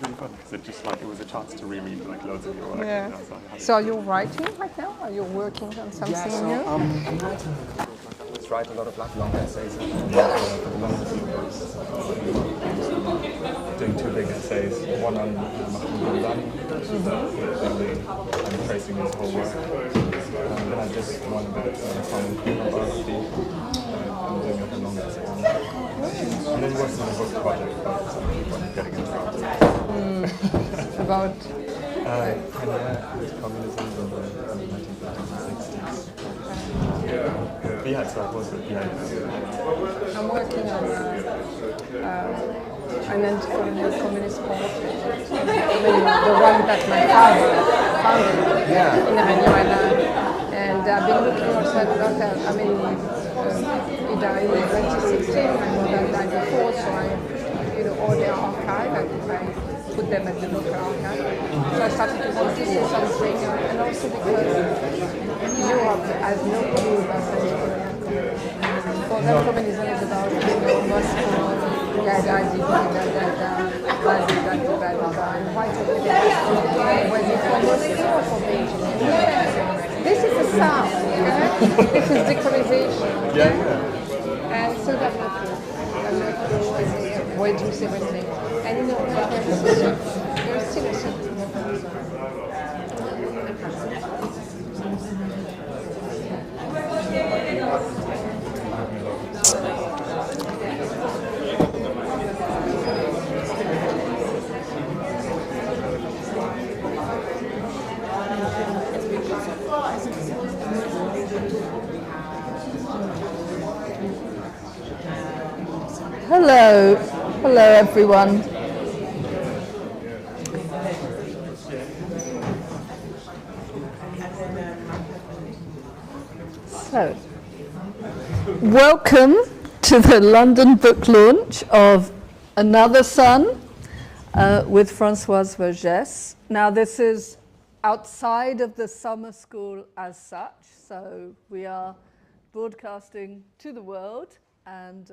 really fun because it was a chance to reread like loads of your work. Yeah. You know, so I had So are you writing right now? Are you working on something new? I'm writing. I always write a lot of like long essays. For the longest few books. Doing two big essays. One on Martinique, I'm tracing his whole work. Then I just one about common biography. I'm doing like a long essay on that. And then working on a book project about getting into About communism in the 1950s and 60s. Yeah, so I was with I'm working on an anti-colonial communist project. I mean, the one that my father founded in Venezuela. And I've been looking also at a lot of, he died in 2016, my mother died before, so I, all their archive, I put them at the local archive. So I started to want to say something, and also because Europe has no clue about anti-colonial communism. For them, communism is about, Moscow, and white over there, whether for Moscow or for Beijing. This is the sound, this is decolonization. And so that's not true. Way to say everything. And there's still a certain Hello everyone. So, welcome to the London book launch of Another Sun with Françoise Vergès. Now this is outside of the summer school as such, so we are broadcasting to the world. And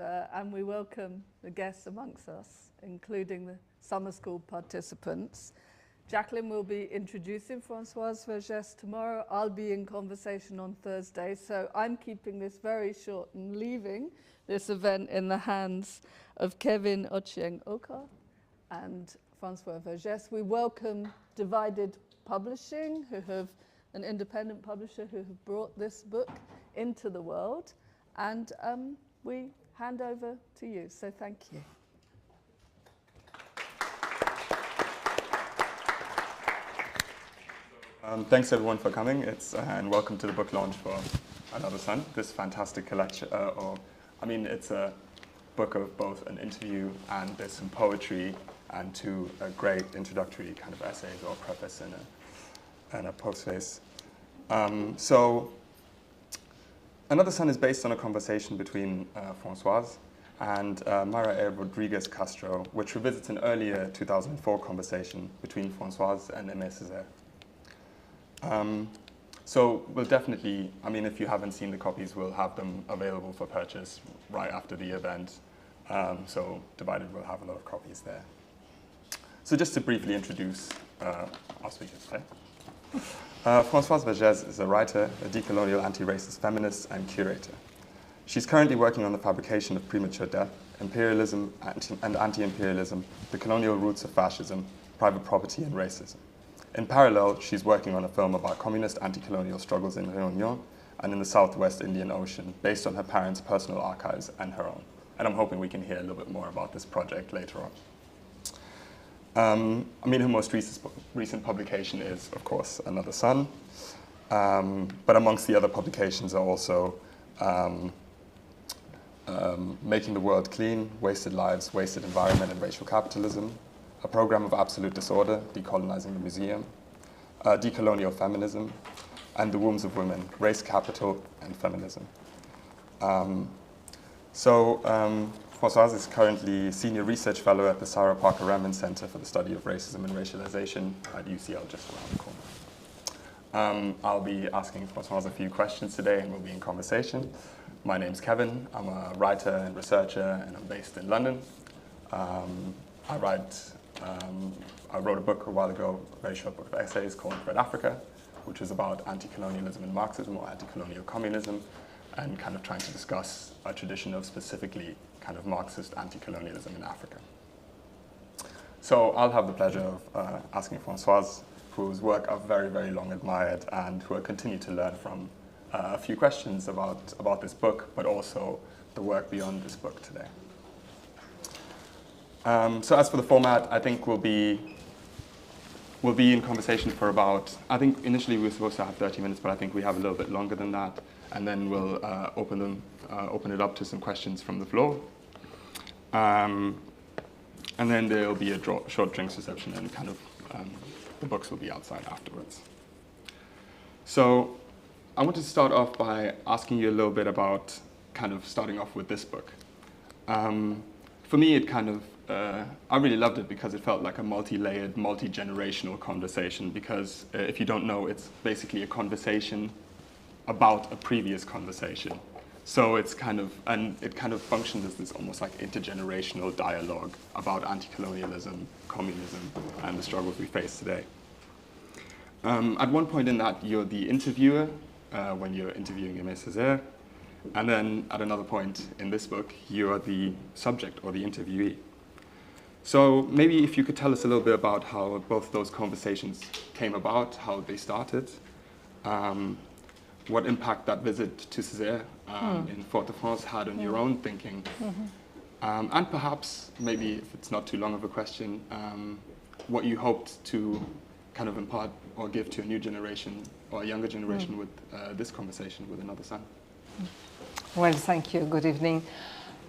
we welcome the guests amongst us, including the summer school participants. Jacqueline will be introducing Françoise Vergès tomorrow. I'll be in conversation on Thursday. So I'm keeping this very short and leaving this event in the hands of Kevin Ochieng-Oka and Françoise Vergès. We welcome Divided Publishing, an independent publisher who have brought this book into the world. And we hand over to you, so thank you. Thanks everyone for coming. And welcome to the book launch for Another Sun. This fantastic collection, it's a book of both an interview and there's some poetry and two great introductory kind of essays or preface and a postface. So Another Sun is based on a conversation between Françoise and Mayra A. Rodríguez Castro, which revisits an earlier 2004 conversation between Françoise and Aimé Césaire. So we'll definitely, if you haven't seen the copies, we'll have them available for purchase right after the event. So Divided will have a lot of copies there. So just to briefly introduce our speakers today. Françoise Vergès is a writer, a decolonial anti-racist feminist, and curator. She's currently working on the fabrication of premature death, imperialism and anti-imperialism, the colonial roots of fascism, private property, and racism. In parallel, she's working on a film about communist anti-colonial struggles in Réunion and in the Southwest Indian Ocean, based on her parents' personal archives and her own. And I'm hoping we can hear a little bit more about this project later on. Her most recent publication is, of course, Another Sun. But amongst the other publications are also Making the World Clean, Wasted Lives, Wasted Environment, and Racial Capitalism, a program of absolute disorder, decolonizing the museum, decolonial feminism, and the wombs of women, race, capital, and feminism. Françoise is currently Senior Research Fellow at the Sarah Parker Remsen Center for the Study of Racism and Racialization at UCL, just around the corner. I'll be asking Françoise a few questions today and we'll be in conversation. My name's Kevin, I'm a writer and researcher and I'm based in London. I write I wrote a book a while ago, a very short book of essays called Red Africa, which is about anti-colonialism and Marxism, or anti-colonial communism, and kind of trying to discuss a tradition of specifically kind of Marxist anti-colonialism in Africa. So I'll have the pleasure of asking Françoise, whose work I've very, very long admired and who I continue to learn from, a few questions about this book, but also the work beyond this book today. So as for the format, I think we'll be in conversation for about, I think initially we were supposed to have 30 minutes, but I think we have a little bit longer than that. And then we'll open it up to some questions from the floor. And then there'll be a short drinks reception, and kind of the books will be outside afterwards. So I want to start off by asking you a little bit about kind of starting off with this book. For me, it kind of, I really loved it because it felt like a multi-layered, multi-generational conversation, because if you don't know, it's basically a conversation about a previous conversation. So it's kind of, and it kind of functions as this almost like intergenerational dialogue about anti-colonialism, communism, and the struggles we face today. At one point in that, you're the interviewer when you're interviewing Aimé Césaire, and then at another point in this book, you are the subject or the interviewee. So maybe if you could tell us a little bit about how both those conversations came about, how they started, what impact that visit to Césaire in Fort-de-France had on your own thinking, and perhaps, maybe if it's not too long of a question, what you hoped to kind of impart or give to a new generation or a younger generation with this conversation with another son. Well, thank you. Good evening.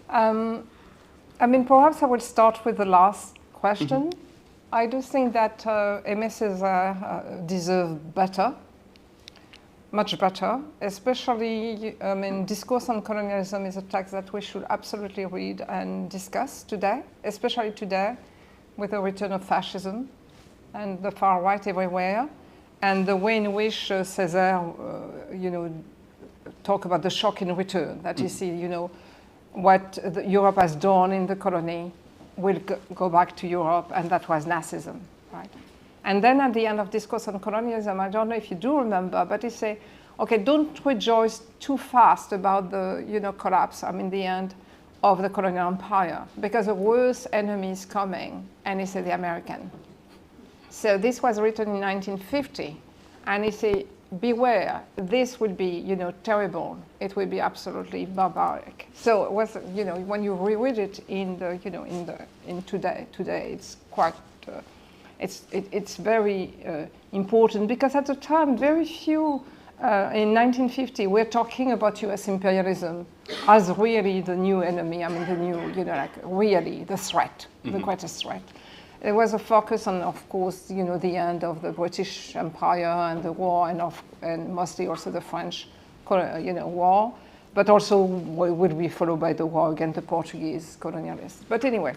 I mean, perhaps I would start with the last question. I do think that Aimé Césaire deserved better, much better, especially, I mean, Discourse on Colonialism is a text that we should absolutely read and discuss today, especially today, with the return of fascism and the far right everywhere, and the way in which Césaire, you know, talk about the shock in return, that you see, you know, what Europe has done in the colony will go back to Europe, and that was Nazism, right? And then at the end of Discourse on Colonialism, I don't know if you do remember, but he say, okay, don't rejoice too fast about the, you know, collapse, I mean, the end of the colonial empire, because the worst enemy is coming, and he said the American. So this was written in 1950, and he said, beware, this will be, you know, terrible. It will be absolutely barbaric. So it was, you know, when you reread it in the, you know, in today, it's quite, it's very important, because at the time, very few, in 1950, we're talking about US imperialism as really the new enemy. I mean, the new, you know, like really the threat, the greatest threat. There was a focus on, of course, you know, the end of the British Empire and the war, and mostly also the French, you know, war, but also would be followed by the war against the Portuguese colonialists. But anyway,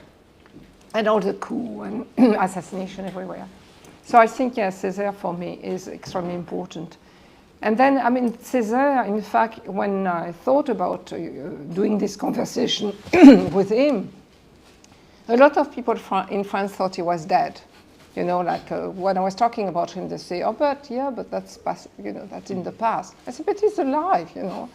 and all the coup and assassination everywhere. So I think, yes, Césaire for me is extremely important. And then, I mean, Césaire, in fact, when I thought about doing this conversation with him, a lot of people in France thought he was dead. You know, like when I was talking about him, they say, oh, but that's past, you know, that's in the past. I said, but he's alive, you know.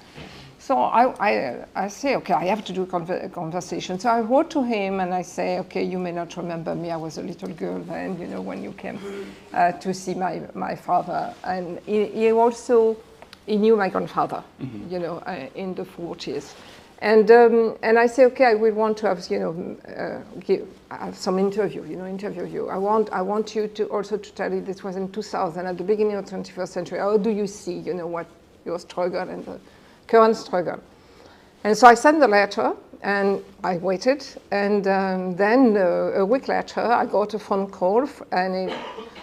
So I say, okay, I have to do a conversation. So I wrote to him and I say, okay, you may not remember me. I was a little girl then, you know, when you came to see my father. And he also, he knew my grandfather, you know, in the 40s. And I say, okay, I will want to have, you know, have some interview you. I want you to also to tell you this was in 2000, at the beginning of the 21st century. How do you see, you know, what your struggle and the current struggle? And so I sent the letter, and I waited, and then a week later, I got a phone call,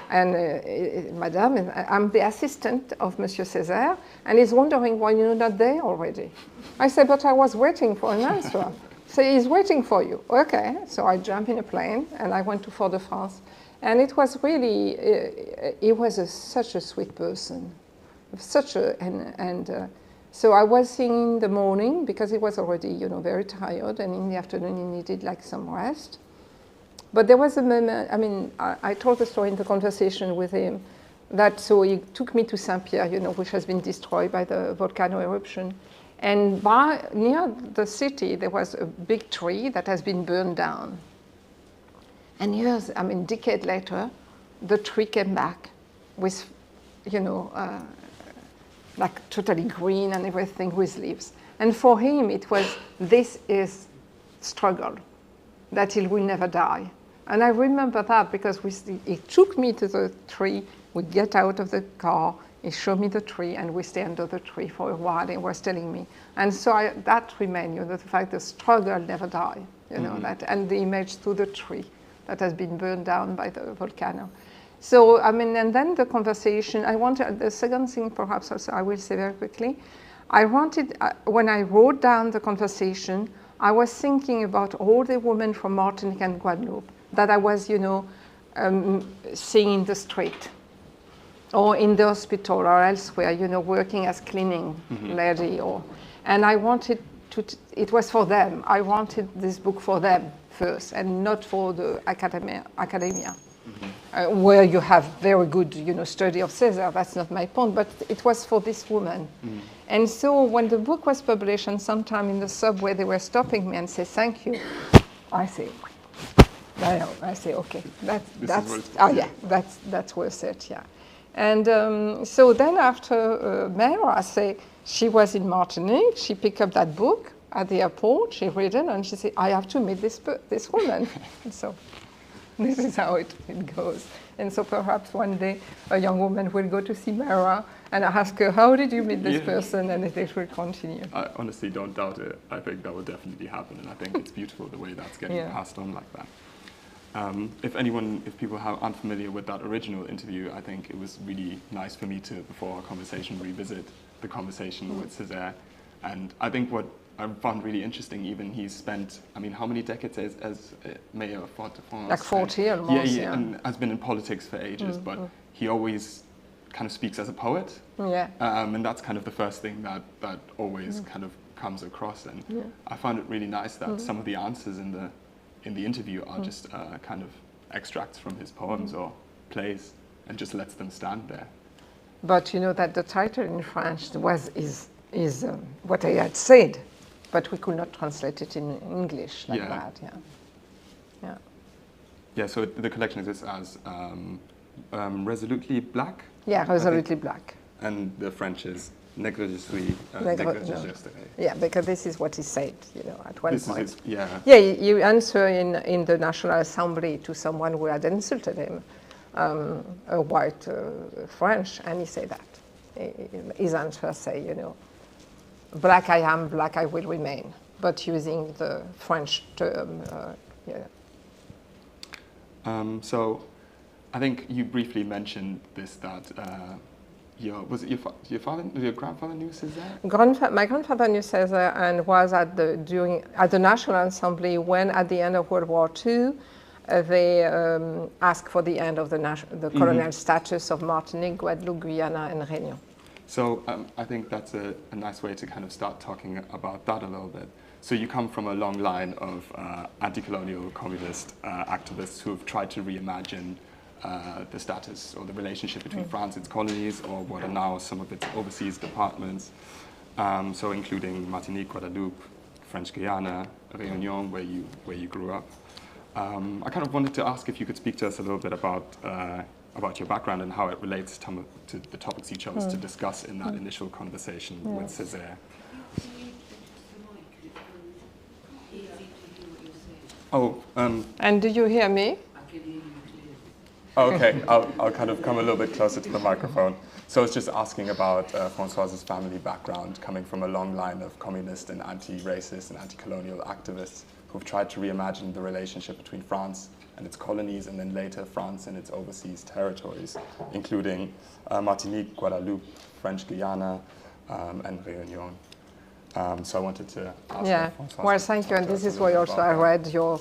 Madame, I'm the assistant of Monsieur Césaire, and he's wondering why you're not there already. I said, but I was waiting for an answer. So he's waiting for you. Okay, so I jumped in a plane, and I went to Fort-de-France. And it was really, he was such a sweet person. So I was seeing in the morning, because he was already, you know, very tired, and in the afternoon he needed like some rest. But there was a moment, I mean, I told the story in the conversation with him, that so he took me to Saint-Pierre, you know, which has been destroyed by the volcano eruption. And near the city, there was a big tree that has been burned down. And years, I mean, decade later, the tree came back with, you know, like totally green and everything with leaves. And for him, it was, this is struggle, that he will never die. And I remember that because he took me to the tree, we get out of the car, he showed me the tree, and we stay under the tree for a while, and he was telling me. And so that remained, you know, the fact that struggle never die, you know, that, and the image through the tree that has been burned down by the volcano. So, I mean, and then the conversation, the second thing perhaps also I will say very quickly, I wanted, when I wrote down the conversation, I was thinking about all the women from Martinique and Guadeloupe that I was, you know, seeing in the street or in the hospital or elsewhere, you know, working as cleaning lady. And I wanted it was for them. I wanted this book for them first and not for the academia. Where you have very good, you know, study of Césaire, that's not my point, but it was for this woman. And so when the book was published and sometime in the subway they were stopping me and say, thank you, I say, okay, that's worth it, yeah. And so then after Mayra, I say, she was in Martinique, she picked up that book at the airport, she read it, and she said, I have to meet this woman. And so this is how it goes. And so perhaps one day a young woman will go to see Mayra and ask her, how did you meet this person? And it will continue. I honestly don't doubt it. I think that will definitely happen. And I think it's beautiful the way that's getting passed on like that. If people are unfamiliar with that original interview, I think it was really nice for me to, before our conversation, revisit the conversation with Césaire. And I think what I found really interesting, even he's spent, I mean, how many decades as mayor of Fort-de-France? Like 40 almost, yeah, and has been in politics for ages, but he always kind of speaks as a poet. Yeah. And that's kind of the first thing that always kind of comes across. And I found it really nice that some of the answers in the interview are just kind of extracts from his poems or plays and just lets them stand there. But you know that the title in French is what I had said, but we could not translate it in English like that. Yeah, so the collection exists as Resolutely Black? Yeah, Resolutely Black. And the French is Nègre, je suis, Nègre, je resterai. Yeah, because this is what he said, you know, at one point. Yeah, you answer in the National Assembly to someone who had insulted him, a white French, and he said that. His answer say, you know, black I am, black I will remain, but using the French term, So I think you briefly mentioned this, that your grandfather knew Césaire? My grandfather knew Césaire and was at the National Assembly when, at the end of World War II, they asked for the end of the colonial status of Martinique, Guadeloupe, Guyana, and Réunion. So I think that's a nice way to kind of start talking about that a little bit. So you come from a long line of anti-colonial communist activists who have tried to reimagine the status or the relationship between France, its colonies, or what are now some of its overseas departments. So including Martinique, Guadeloupe, French Guiana, Réunion, where you grew up. I kind of wanted to ask if you could speak to us a little bit about your background and how it relates to the topics you chose to discuss in that initial conversation with Césaire. And do you hear me? Oh, okay, I'll kind of come a little bit closer to the microphone. So I was just asking about Françoise's family background, coming from a long line of communist and anti-racist and anti-colonial activists who've tried to reimagine the relationship between France and its colonies, and then later France and its overseas territories, including Martinique, Guadeloupe, French Guiana, and Réunion. So I wanted to ask Françoise. Well, thank you, and this is why also I read your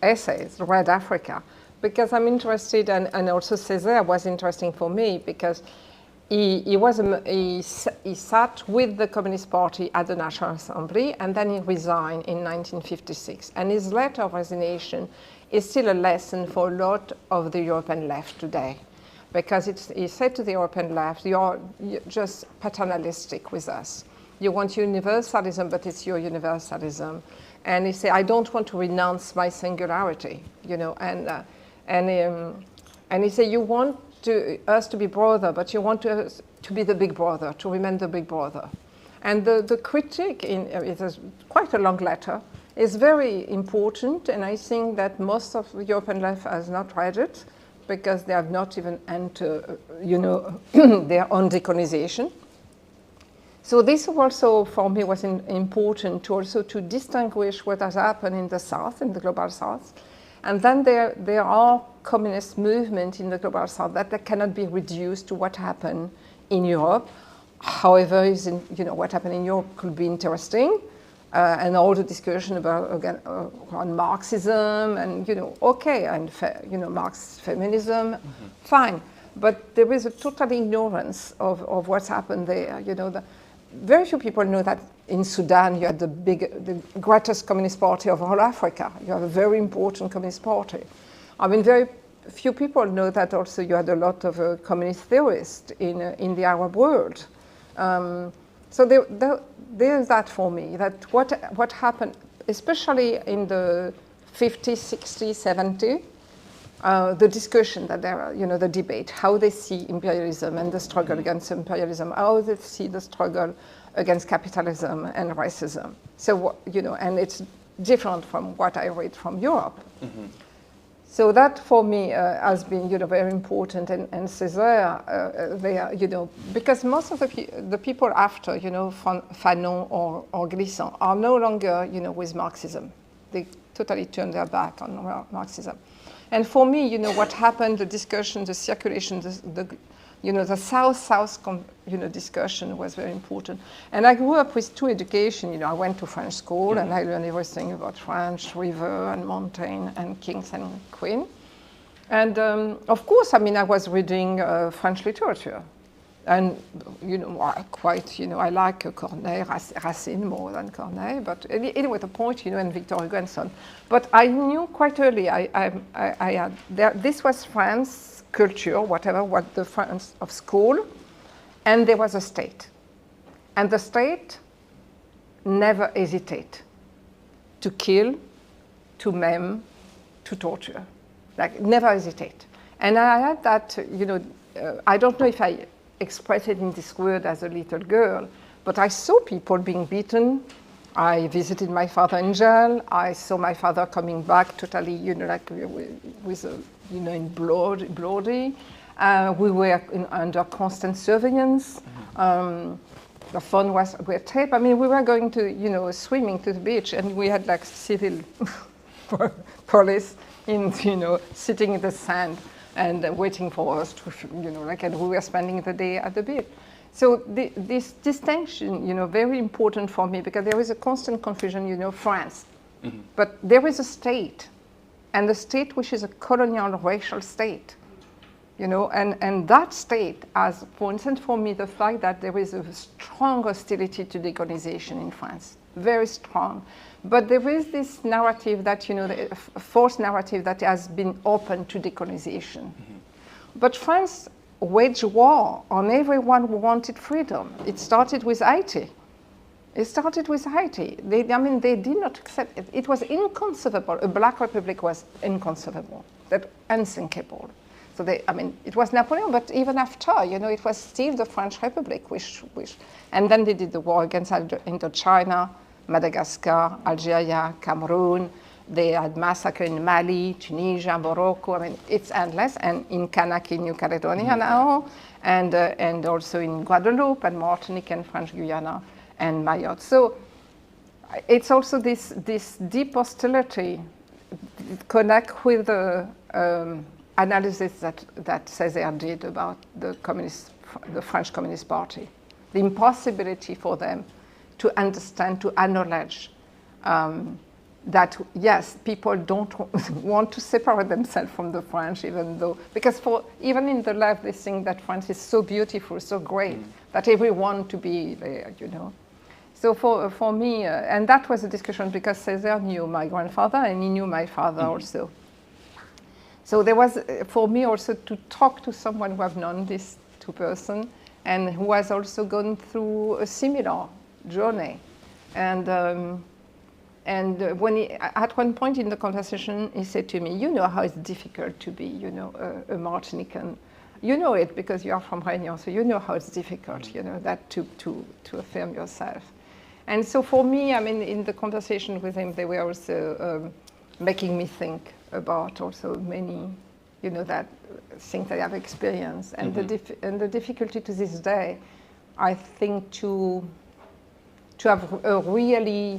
essays, Red Africa, because I'm interested, and also Césaire was interesting for me because he sat with the Communist Party at the National Assembly, and then he resigned in 1956. And his letter of resignation is still a lesson for a lot of the European left today. Because he said to the European left, you're just paternalistic with us. You want universalism, but it's your universalism. And he said, I don't want to renounce my singularity, you know. And he said, you want us to be brother, but you want us to be the big brother, to remain the big brother. And the critique, it is quite a long letter, is very important, and I think that most of the European left has not read it because they have not even entered, you know, their own decolonization. So this also, for me, was important to also to distinguish what has happened in the South, in the global South. And then there are communist movements in the global South that cannot be reduced to what happened in Europe. However, you know, what happened in Europe could be interesting. And all the discussion about, again, on Marxism and, you know, okay, and, you know, Marx feminism, fine. But there is a total ignorance of what's happened there. You know, very few people know that in Sudan you had the greatest communist party of all Africa. You have a very important communist party. I mean, very few people know that also you had a lot of communist theorists in the Arab world. So there's that for me, that what happened, especially in the 50s, 60s, 70s, the discussion that there are, you know, the debate, how they see imperialism and the struggle against imperialism, how they see the struggle against capitalism and racism. So, you know, and it's different from what I read from Europe. So that for me has been, you know, very important. And Césaire, they are, you know, because most of the people after, you know, Fanon or Glissant are no longer, you know, with Marxism. They totally turned their back on Marxism. And for me, you know, what happened, the discussion, the circulation, you know, the South-South, you know, discussion was very important. And I grew up with two education. You know, I went to French school and I learned everything about French, river and mountain and kings and queen. And of course, I mean, I was reading French literature. And, you know, quite, you know, I like Corneille, Racine more than Corneille, but anyway, the point, you know, and Victor Hugo and so on. But I knew quite early, this was France culture, whatever, what the France of school, and there was a state. And the state never hesitate to kill, to maim, to torture. Like, never hesitate. And I had that, you know, I don't know if I expressed it in this word as a little girl, but I saw people being beaten. I visited my father in jail. I saw my father coming back totally, you know, like with a, you know, in bloody. We were under constant surveillance. The phone were taped. I mean, we were going to, you know, swimming to the beach, and we had like civil police in, you know, sitting in the sand and waiting for us to, you know, like, and we were spending the day at the beach. So this distinction, you know, very important for me, because there is a constant confusion, you know, France. But there is a state, and the state which is a colonial racial state, you know, and that state has, for instance, for me, the fact that there is a strong hostility to decolonization in France, very strong. But there is this narrative that, you know, a false narrative that has been open to decolonization. But France waged war on everyone who wanted freedom. It started with Haiti. It started with Haiti. They did not accept it. It was inconceivable. A black republic was inconceivable, that unthinkable. So it was Napoleon, but even after, you know, it was still the French Republic, which and then they did the war against Indochina, Madagascar, Algeria, Cameroon. They had massacre in Mali, Tunisia, Morocco. I mean, it's endless. And in Kanaki, New Caledonia now, and also in Guadeloupe and Martinique and French Guiana and Mayotte. So it's also this deep hostility connect with the analysis that Césaire did about the French Communist Party, the impossibility for them to understand, to acknowledge that, yes, people don't want to separate themselves from the French, even though, because even in the left, they think that France is so beautiful, so great, that everyone to be there, you know. So for me, and that was a discussion because Césaire knew my grandfather and he knew my father also. So there was, for me also, to talk to someone who have known these two persons and who has also gone through a similar journey. And when at one point in the conversation, he said to me, you know how it's difficult to be, you know, a Martinican. You know it because you are from Réunion, so you know how it's difficult, you know, that to affirm yourself. And so for me, I mean, in the conversation with him, they were also making me think about also many, you know, that things I have experienced. And, the difficulty to this day, I think, to have a really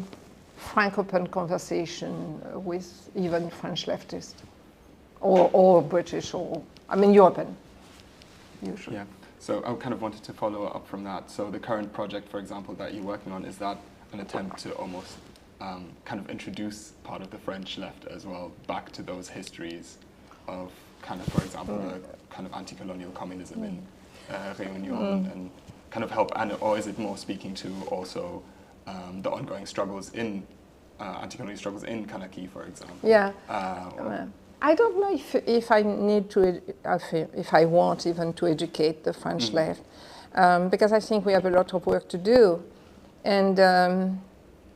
frank, open conversation with even French leftists or British or, I mean, European, usually. Yeah, so I kind of wanted to follow up from that. So the current project, for example, that you're working on, is that an attempt to almost kind of introduce part of the French left as well back to those histories of kind of, for example, the kind of anti-colonial communism in Réunion and kind of help, or is it more speaking to also the ongoing struggles in anti-colonial struggles in Conakry, for example? Yeah. I don't know if I need to, if I want even to educate the French left, because I think we have a lot of work to do, and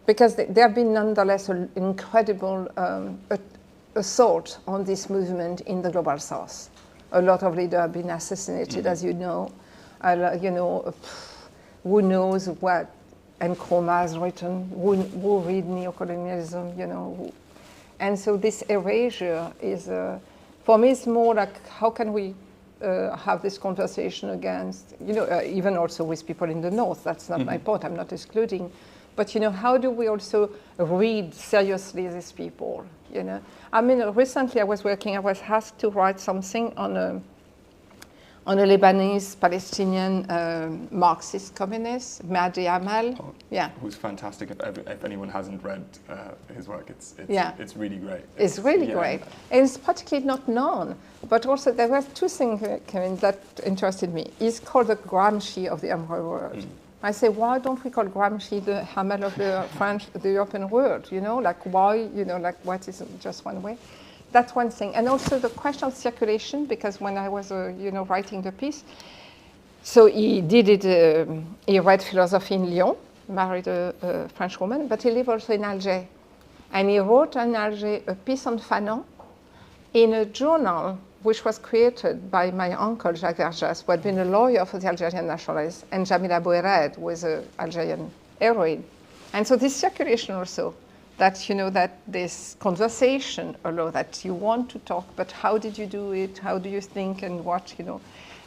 because there have been nonetheless an incredible assault on this movement in the Global South. A lot of leaders have been assassinated, as you know. You know, who knows what Nkrumah has written, who read neocolonialism, you know. And so this erasure is, for me, it's more like how can we have this conversation against, you know, even also with people in the North. That's not my point, I'm not excluding. But, you know, how do we also read seriously these people, you know? I mean, recently I was asked to write something on a Lebanese Palestinian Marxist communist, Mahdi Amal. Yeah. Who's fantastic. If anyone hasn't read his work, it's really great. It's really great. And it's particularly not known. But also there were two things, Kevin, that interested me. He's called the Gramsci of the Arab world. I say, why don't we call Gramsci the Hamel of the the European world? You know, like why, you know, like what is just one way? That's one thing. And also the question of circulation, because when I was, you know, writing the piece, so he did it, he read philosophy in Lyon, married a French woman, but he lived also in Alger. And he wrote in Alger a piece on Fanon in a journal which was created by my uncle, Jacques Vergès, who had been a lawyer for the Algerian nationalists, and Jamila Bouered was an Algerian heroine. And so this circulation also, that, you know, that this conversation, although that you want to talk, but how did you do it? How do you think and what, you know?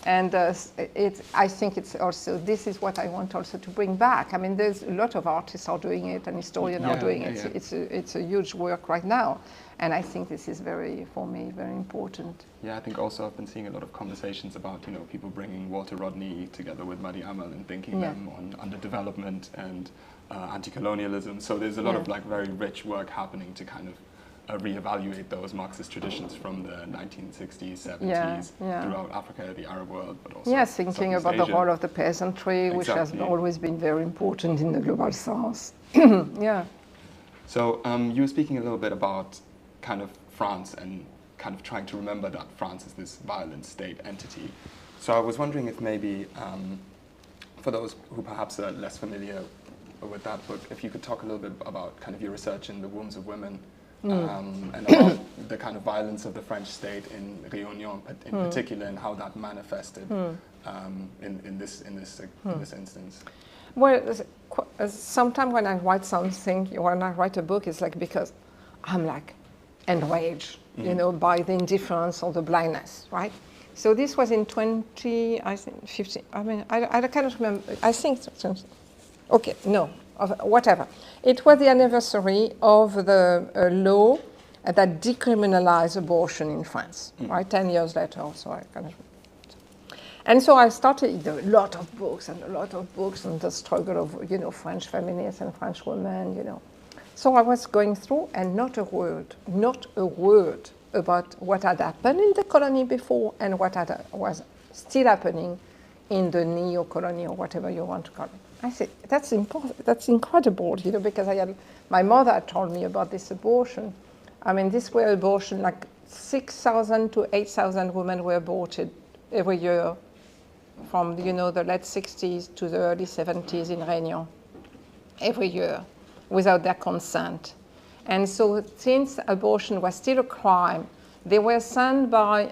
And I think it's also, this is what I want also to bring back. I mean, there's a lot of artists are doing it and historians are doing it. It's a huge work right now. And I think this is very, for me, very important. Yeah, I think also I've been seeing a lot of conversations about, you know, people bringing Walter Rodney together with Mahdi Amal and thinking them on underdevelopment and anti-colonialism. So there's a lot of like very rich work happening to kind of reevaluate those Marxist traditions from the 1960s, 70s throughout Africa, the Arab world, but also thinking about the role of the peasantry, which has always been very important in the Global South. So you were speaking a little bit about kind of France and kind of trying to remember that France is this violent state entity. So I was wondering if maybe, for those who perhaps are less familiar with that book, if you could talk a little bit about kind of your research in the wombs of women and about the kind of violence of the French state in Réunion in particular, and how that manifested in this instance. Well, sometimes when I write something, when I write a book, it's like because I'm like enraged, you know, by the indifference or the blindness, right? So this was in 2015. I mean, I cannot remember. I think, okay, no, whatever. It was the anniversary of the law that decriminalized abortion in France, right? 10 years later, so I kind of. And so I started a lot of books on the struggle of, you know, French feminists and French women, you know. So I was going through, and not a word about what had happened in the colony before and what was still happening in the neo-colony or whatever you want to call it. I said, that's incredible, you know, because my mother had told me about this abortion. I mean, this were abortion like 6,000 to 8,000 women were aborted every year from, you know, the late 60s to the early 70s in Réunion, every year, without their consent. And so since abortion was still a crime, they were sent by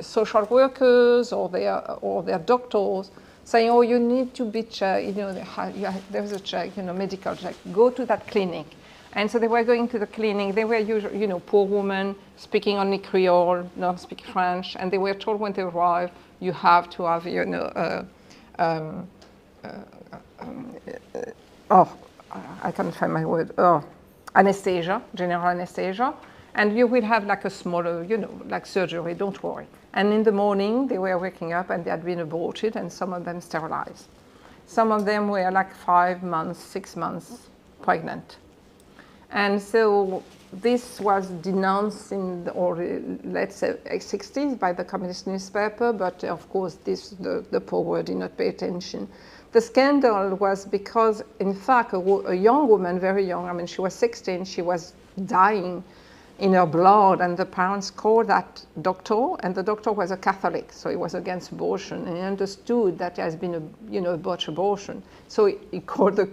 social workers or their doctors saying, oh, you need to be checked, you know, there's a check, you know, medical check, go to that clinic. And so they were going to the clinic. They were usually, you know, poor women speaking only Creole, not speak French, and they were told when they arrived, you have to have, you know, I can't find my word. Anesthesia, general anesthesia, and you will have like a smaller, you know, like surgery. Don't worry. And in the morning, they were waking up and they had been aborted, and some of them sterilized. Some of them were like 5 months, 6 months pregnant. And so this was denounced in the late 60s by the communist newspaper, but of course the poor did not pay attention. The scandal was because, in fact, a young woman, very young, I mean, she was 16, she was dying in her blood, and the parents called that doctor, and the doctor was a Catholic, so he was against abortion, and he understood that there has been a botched abortion. So he called the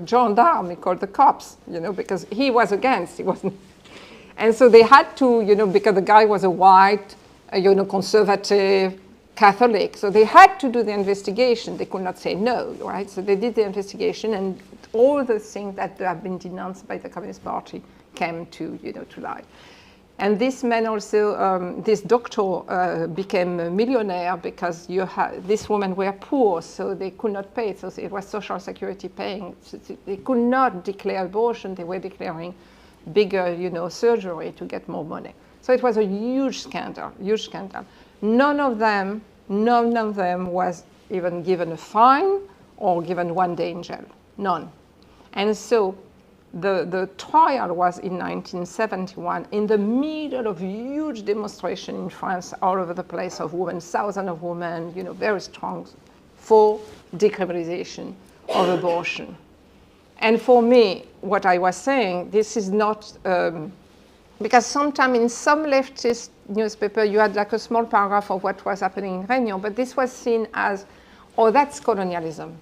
gendarme, he called the cops, you know, because he was against, he wasn't. And so they had to, you know, because the guy was a white, you know, conservative Catholic, so they had to do the investigation. They could not say no, right? So they did the investigation, and all the things that have been denounced by the Communist Party came to, you know, to light. And this man also, this doctor became a millionaire because these women were poor, so they could not pay. So it was Social Security paying. So they could not declare abortion. They were declaring bigger, you know, surgery to get more money. So it was a huge scandal, huge scandal. None of them was even given a fine or given 1 day in jail. None. And so the trial was in 1971 in the middle of huge demonstration in France all over the place of women, thousands of women, you know, very strong for decriminalization of abortion. And for me, what I was saying, this is not, because sometimes in some leftist newspaper you had like a small paragraph of what was happening in Réunion, but this was seen as, oh, that's colonialism,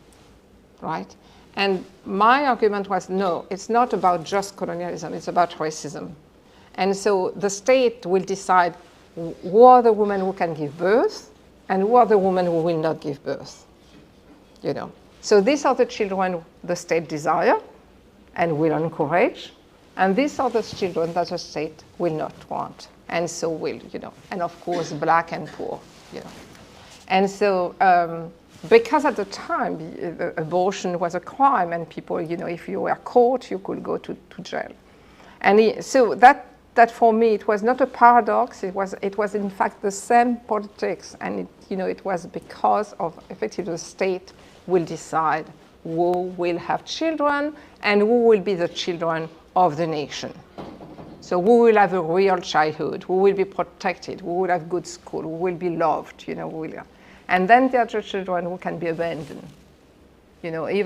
right? And my argument was, no, it's not about just colonialism, it's about racism. And so the state will decide who are the women who can give birth and who are the women who will not give birth, you know. So these are the children the state desire and will encourage, and these are the children that the state will not want, and so will, you know, and of course black and poor, you know. And so, because at the time, abortion was a crime, and people, you know, if you were caught, you could go to jail. And so that for me, it was not a paradox. It was in fact the same politics, and it was because of effectively the state will decide who will have children and who will be the children of the nation. So who will have a real childhood, who will be protected, who will have good school, who will be loved, you know, and then there are children who can be abandoned. You know, if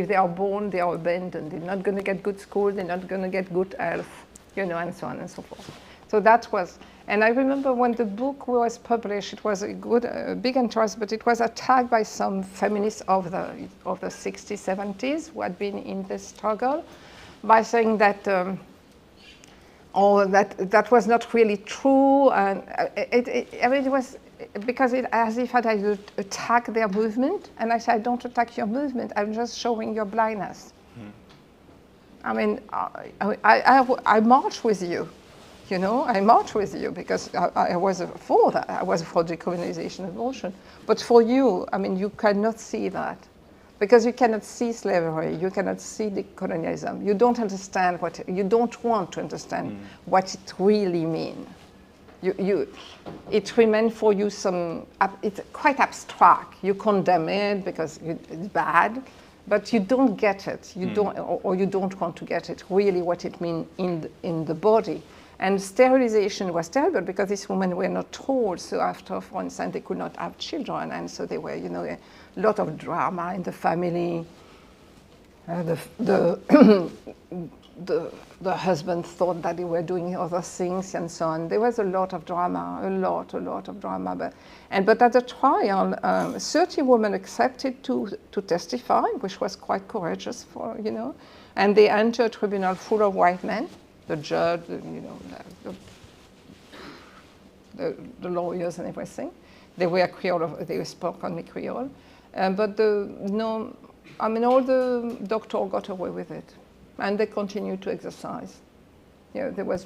they are born, they are abandoned. They're not going to get good school, they're not going to get good health, you know, and so on and so forth. So that was, and I remember when the book was published, it was a big interest, but it was attacked by some feminists of the 60s, 70s who had been in this struggle by saying that, that was not really true, and it was, because it as if I would attack their movement, and I said, I don't attack your movement, I'm just showing your blindness. I mean, I march with you, you know, I march with you because I was for that, I was for decriminalization of abortion. But for you, I mean, you cannot see that because you cannot see slavery, you cannot see decolonialism. You don't understand you don't want to understand what it really means. It remains for you it's quite abstract. You condemn it because it's bad, but you don't get it. You don't, or you don't want to get it, really what it means in the body. And sterilization was terrible because these women were not told. So after, for instance, they could not have children, and so there were, you know, a lot of drama in the family. the husband thought that they were doing other things and so on. There was a lot of drama, a lot of drama. But at the trial, 30 women accepted to testify, which was quite courageous for, you know. And they entered a tribunal full of white men, the judge, you know, the lawyers and everything. They were Creole, they spoke only Creole. But all the doctors got away with it. And they continued to exercise. You know, there was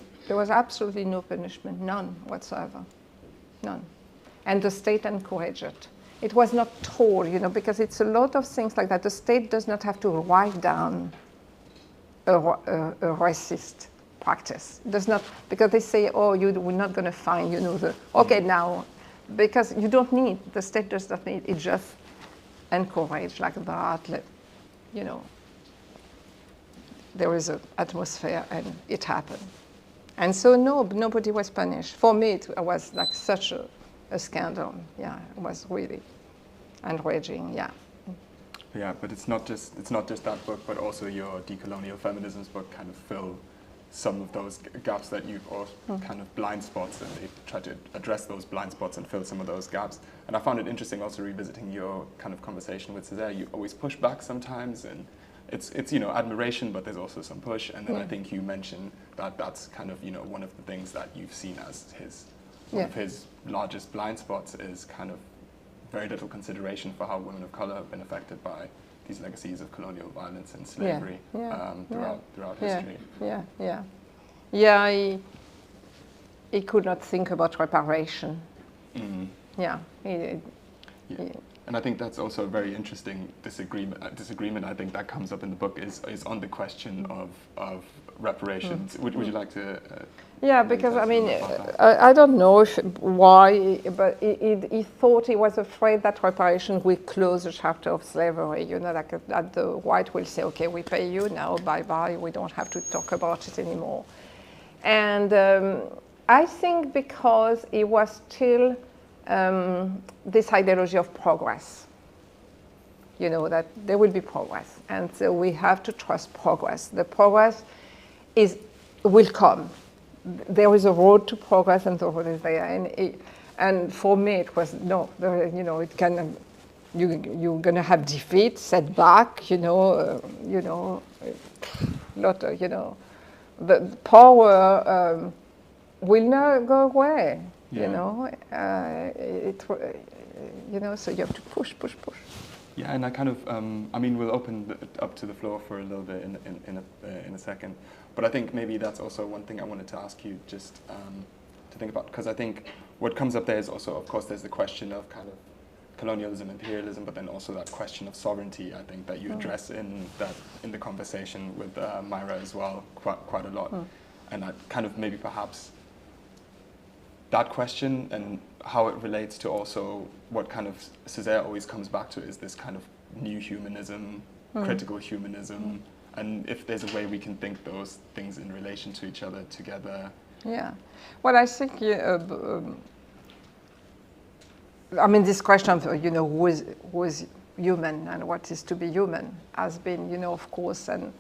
absolutely no punishment, none whatsoever, none. And the state encouraged it. It was not told, you know, because it's a lot of things like that. The state does not have to write down a racist practice. It does not, because they say, oh, we're not going to find, you know, okay, now, because you don't need, the state does not need, it just encouraged like that, you know. There is an atmosphere, and it happened. And so, no, nobody was punished. For me, it was like such a scandal. Yeah, it was really enraging. Yeah. Yeah, but it's not just that book, but also your decolonial feminisms book kind of fill some of those gaps that you've, or kind of blind spots, and they try to address those blind spots and fill some of those gaps. And I found it interesting also revisiting your kind of conversation with Césaire. You always push back sometimes, and it's you know, admiration, but there's also some push. And then I think you mentioned that that's kind of, you know, one of the things that you've seen as one of his largest blind spots is kind of very little consideration for how women of color have been affected by these legacies of colonial violence and slavery throughout history. He could not think about reparation. And I think that's also a very interesting disagreement. I think that comes up in the book is on the question of reparations. Would you like to? Because I mean, I don't know why, but he thought, he was afraid that reparation will close the chapter of slavery. You know, like that the white will say, okay, we pay you now, bye-bye, we don't have to talk about it anymore. And I think because it was still this ideology of progress, you know, that there will be progress, and so we have to trust progress. The progress will come. There is a road to progress, and the road is there. And for me, it was no. You know, it can. You're going to have defeat, setback. You know, lot. You know, the power will not go away. You know, you know. So you have to push. Yeah, and I kind of. I mean, we'll open up to the floor for a little bit in a second. But I think maybe that's also one thing I wanted to ask you just to think about, because I think what comes up there is also, of course, there's the question of kind of colonialism, imperialism, but then also that question of sovereignty, I think, that you address in the conversation with Mayra as well, quite a lot. And that kind of maybe perhaps that question and how it relates to also what kind of Césaire always comes back to is this kind of new humanism, critical humanism, and if there's a way we can think those things in relation to each other together. Yeah. Well, I think, I mean, this question of, you know, who is human and what is to be human has been, you know, of course, and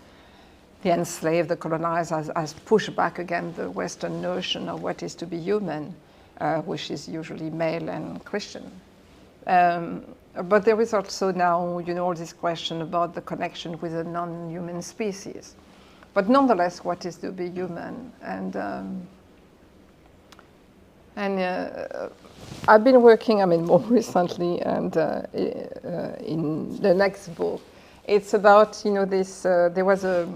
the enslaved, the colonized has pushed back again the Western notion of what is to be human, which is usually male and Christian. But there is also now, you know, all this question about the connection with a non-human species. But nonetheless, what is to be human? And I've been working, I mean, more recently, and in the next book, it's about, you know, this. There was the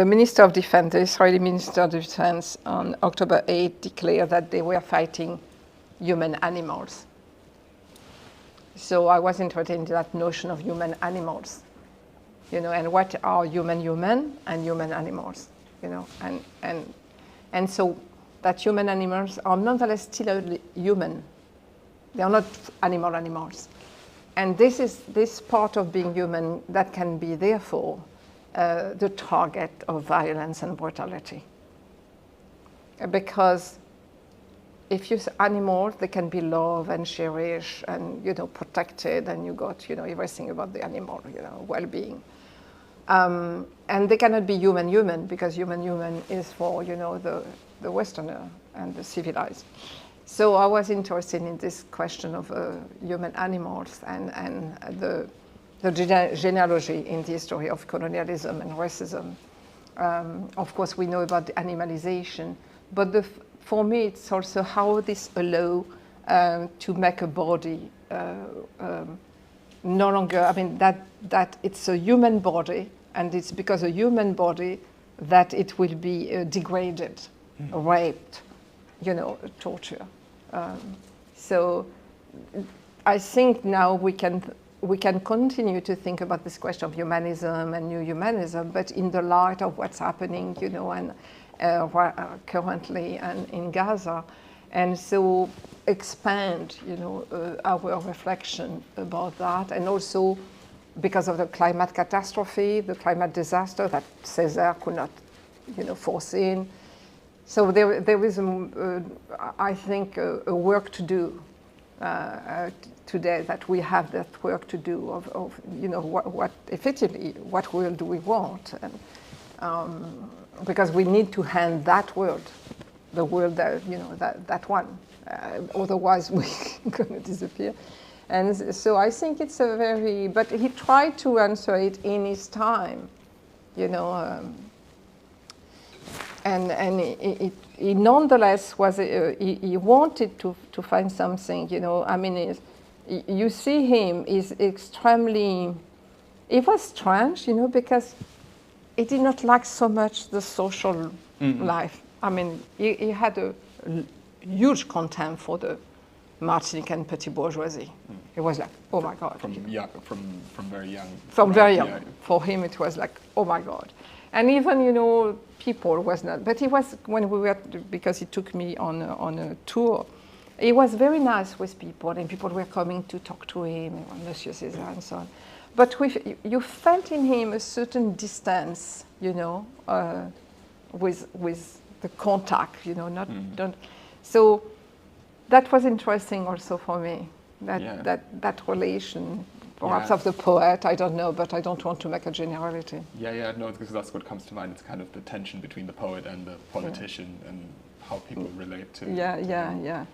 Minister of Defense, the Israeli Minister of Defense, on October 8 declared that they were fighting human animals. So I was interested in that notion of human animals, you know, and what are human and human animals, you know, and so that human animals are nonetheless still human. They are not animals. And this is this part of being human that can be, therefore, the target of violence and brutality. Because if you say animals, they can be loved and cherished and, you know, protected, and you got, you know, everything about the animal, you know, well-being. And they cannot be human because human is for, you know, the Westerner and the civilized. So I was interested in this question of human animals and the genealogy in the history of colonialism and racism. Of course, we know about the animalization, but for me, it's also how this allows to make a body no longer, I mean, that it's a human body, and it's because a human body that it will be degraded, raped, you know, torture. So I think now we can continue to think about this question of humanism and new humanism, but in the light of what's happening, you know, and currently and in Gaza, and so expand, you know, our reflection about that, and also because of the climate catastrophe, the climate disaster that Césaire could not, you know, foresee. So there is, I think, a work to do today, that we have that work to do of you know, what effectively, what world do we want? And, because we need to hand that world, the world that, you know, that one. Otherwise we're going to disappear. And so I think it's a very, but he tried to answer it in his time, you know, and he nonetheless was, he wanted to find something, you know, I mean, you see him, is extremely, it was strange, you know, because he did not like so much the social life. I mean, he had a huge contempt for the Martinique and petty bourgeoisie. It was like, oh my God. From very young. From very young. Yeah. For him, it was like, oh my God. And even, you know, people was not, but he was, when we were, because he took me on a tour, he was very nice with people, and people were coming to talk to him, Monsieur Césaire and so on. But you felt in him a certain distance, you know, with the contact, you know, don't. So that was interesting also for me, that relation, perhaps of the poet, I don't know, but I don't want to make a generality. Yeah, no, because that's what comes to mind. It's kind of the tension between the poet and the politician and how people relate to Yeah.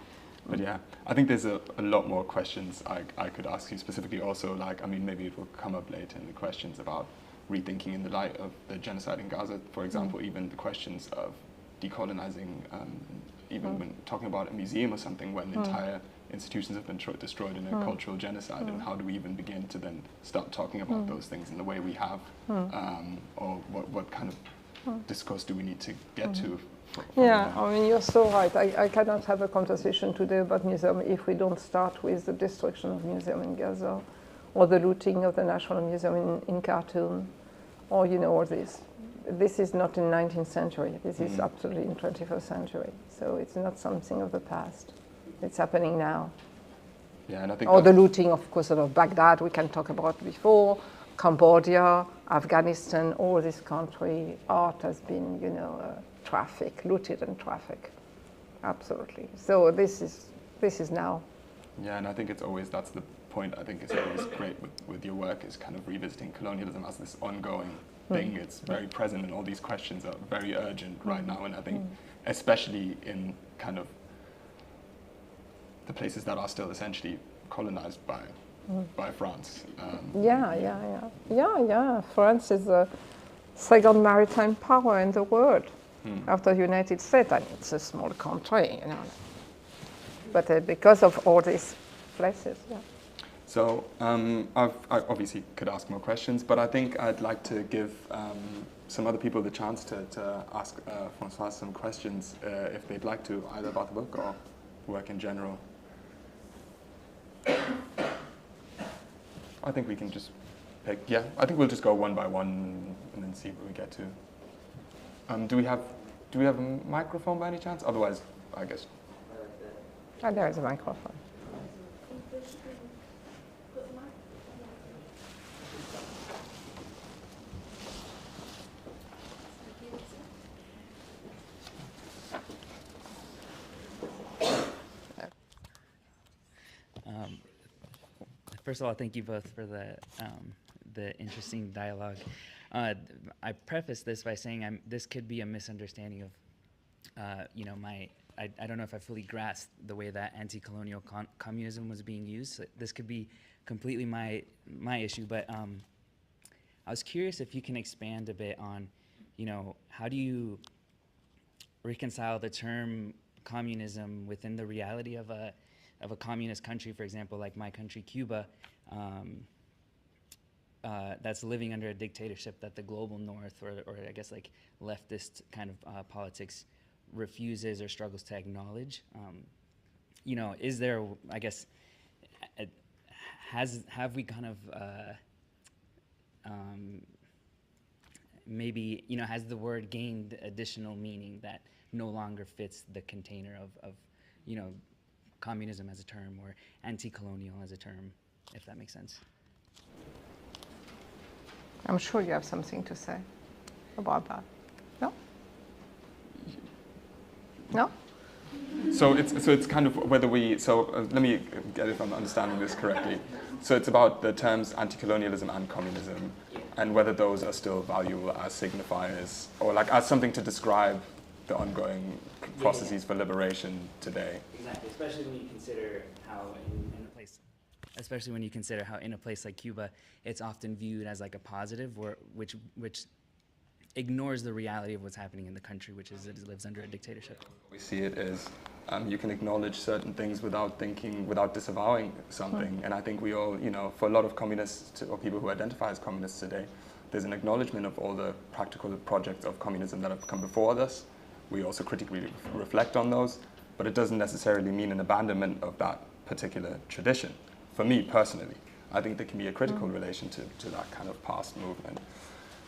But yeah, I think there's a lot more questions I could ask you specifically also, like, I mean, maybe it will come up later in the questions about rethinking in the light of the genocide in Gaza, for example, even the questions of decolonizing, even when talking about a museum or something, when entire institutions have been destroyed in a cultural genocide, and how do we even begin to then start talking about those things in the way we have, or what kind of discourse do we need to get to? Yeah, I mean, you're so right. I cannot have a conversation today about museum if we don't start with the destruction of museum in Gaza, or the looting of the National Museum in Khartoum, or, you know, all this. This is not in 19th century. This is absolutely in 21st century. So it's not something of the past. It's happening now. Yeah, and I think. Or the looting, of course, of Baghdad. We can talk about before. Cambodia, Afghanistan, all this country, art has been, you know, looted and trafficked. Absolutely. So this is now. Yeah, and I think it's always, that's the point. I think it's always great with your work, is kind of revisiting colonialism as this ongoing thing. It's very present, and all these questions are very urgent right now, and I think especially in kind of the places that are still essentially colonized by France. France is the second maritime power in the world after the United States, and it's a small country, you know. But because of all these places, So I obviously could ask more questions, but I think I'd like to give some other people the chance to ask Françoise some questions if they'd like to, either about the book or work in general. I think we can just pick, I think we'll just go one by one and then see where we get to. Do we have a microphone by any chance? Otherwise, I guess. Oh, there is a microphone. First of all, thank you both for the interesting dialogue. I preface this by saying this could be a misunderstanding of, I don't know if I fully grasped the way that anti-colonial communism was being used. So this could be completely my issue, but I was curious if you can expand a bit on, how do you reconcile the term communism within the reality of a communist country, for example, like my country, Cuba, that's living under a dictatorship that the global north, or I guess like leftist kind of politics, refuses or struggles to acknowledge. Is there, I guess, have we kind of maybe, has the word gained additional meaning that no longer fits the container of communism as a term or anti-colonial as a term, if that makes sense? I'm sure you have something to say about that. No? No? So it's kind of whether let me get if I'm understanding this correctly. So it's about the terms anti-colonialism and communism, and whether those are still valuable as signifiers or like as something to describe the ongoing processes for liberation today. Exactly, especially when you consider how in a place like Cuba, it's often viewed as like a positive, which ignores the reality of what's happening in the country, which is it lives under a dictatorship. We see it as you can acknowledge certain things without thinking, without disavowing something. And I think we all, for a lot of communists or people who identify as communists today, there's an acknowledgement of all the practical projects of communism that have come before us. We also critically reflect on those, but it doesn't necessarily mean an abandonment of that particular tradition. For me personally, I think there can be a critical relation to that kind of past movement.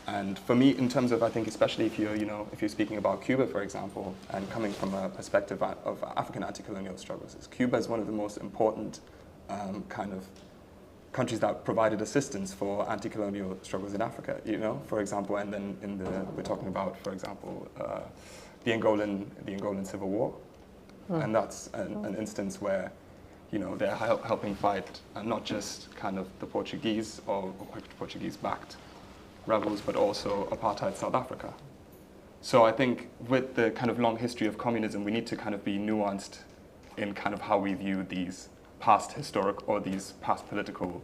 And for me, in terms of, I think, especially if you're speaking about Cuba, for example, and coming from a perspective of African anti-colonial struggles, Cuba is one of the most important kind of countries that provided assistance for anti-colonial struggles in Africa. For example, and then we're talking about, for example, the Angolan Civil War, and that's an instance where they're helping fight not just kind of the Portuguese or Portuguese-backed rebels, but also apartheid South Africa. So I think with the kind of long history of communism, we need to kind of be nuanced in kind of how we view these past historic or these past political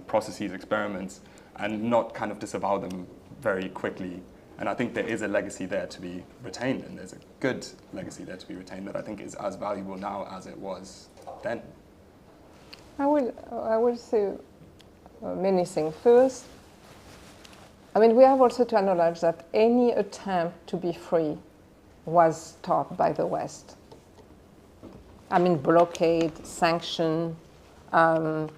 processes, experiments, and not kind of disavow them very quickly. And I think there is a legacy there to be retained, and there's a good legacy there to be retained that I think is as valuable now as it was then. I will say many things. First, we have also to acknowledge that any attempt to be free was stopped by the West. Blockade, sanction, the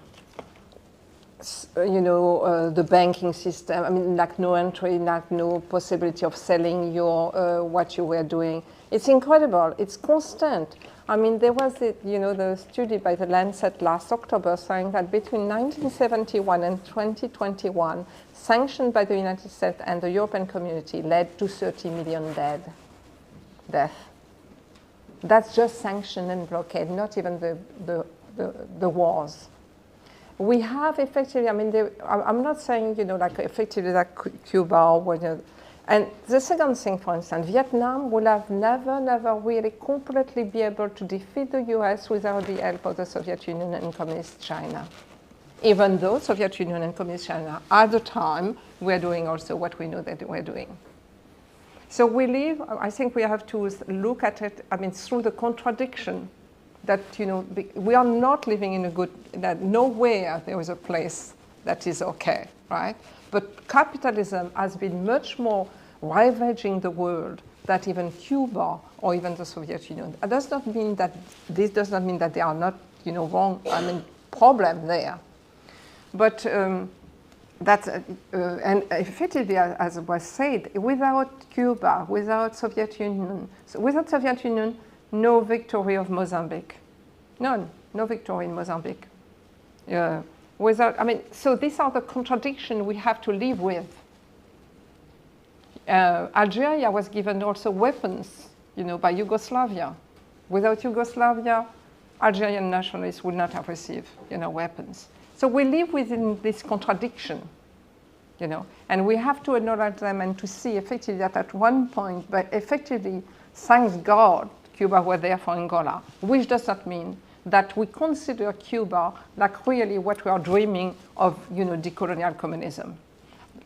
banking system, no entry, no possibility of selling your what you were doing. It's incredible. It's constant. There was the study by the Lancet last October saying that between 1971 and 2021, sanctions by the United States and the European community led to 30 million deaths. That's just sanction and blockade, not even the wars. We have effectively, I'm not saying, effectively like Cuba or whatever. And the second thing, for instance, Vietnam would have never really completely be able to defeat the US without the help of the Soviet Union and Communist China. Even though Soviet Union and Communist China, at the time, were doing also what we know that they were doing. So I think we have to look at it, through the contradiction that, we are not living in that nowhere there is a place that is okay, right? But capitalism has been much more ravaging the world than even Cuba or even the Soviet Union. This does not mean that there are not, wrong, problem there. But that's, and effectively, as was said, without Cuba, without Soviet Union, no victory of Mozambique. None, no victory in Mozambique. So these are the contradictions we have to live with. Algeria was given also weapons, by Yugoslavia. Without Yugoslavia, Algerian nationalists would not have received, weapons. So we live within this contradiction. you know. And we have to acknowledge them and to see effectively that at one point, but effectively, thanks God, Cuba were there for Angola, which does not mean that we consider Cuba like really what we are dreaming of, you know, decolonial communism.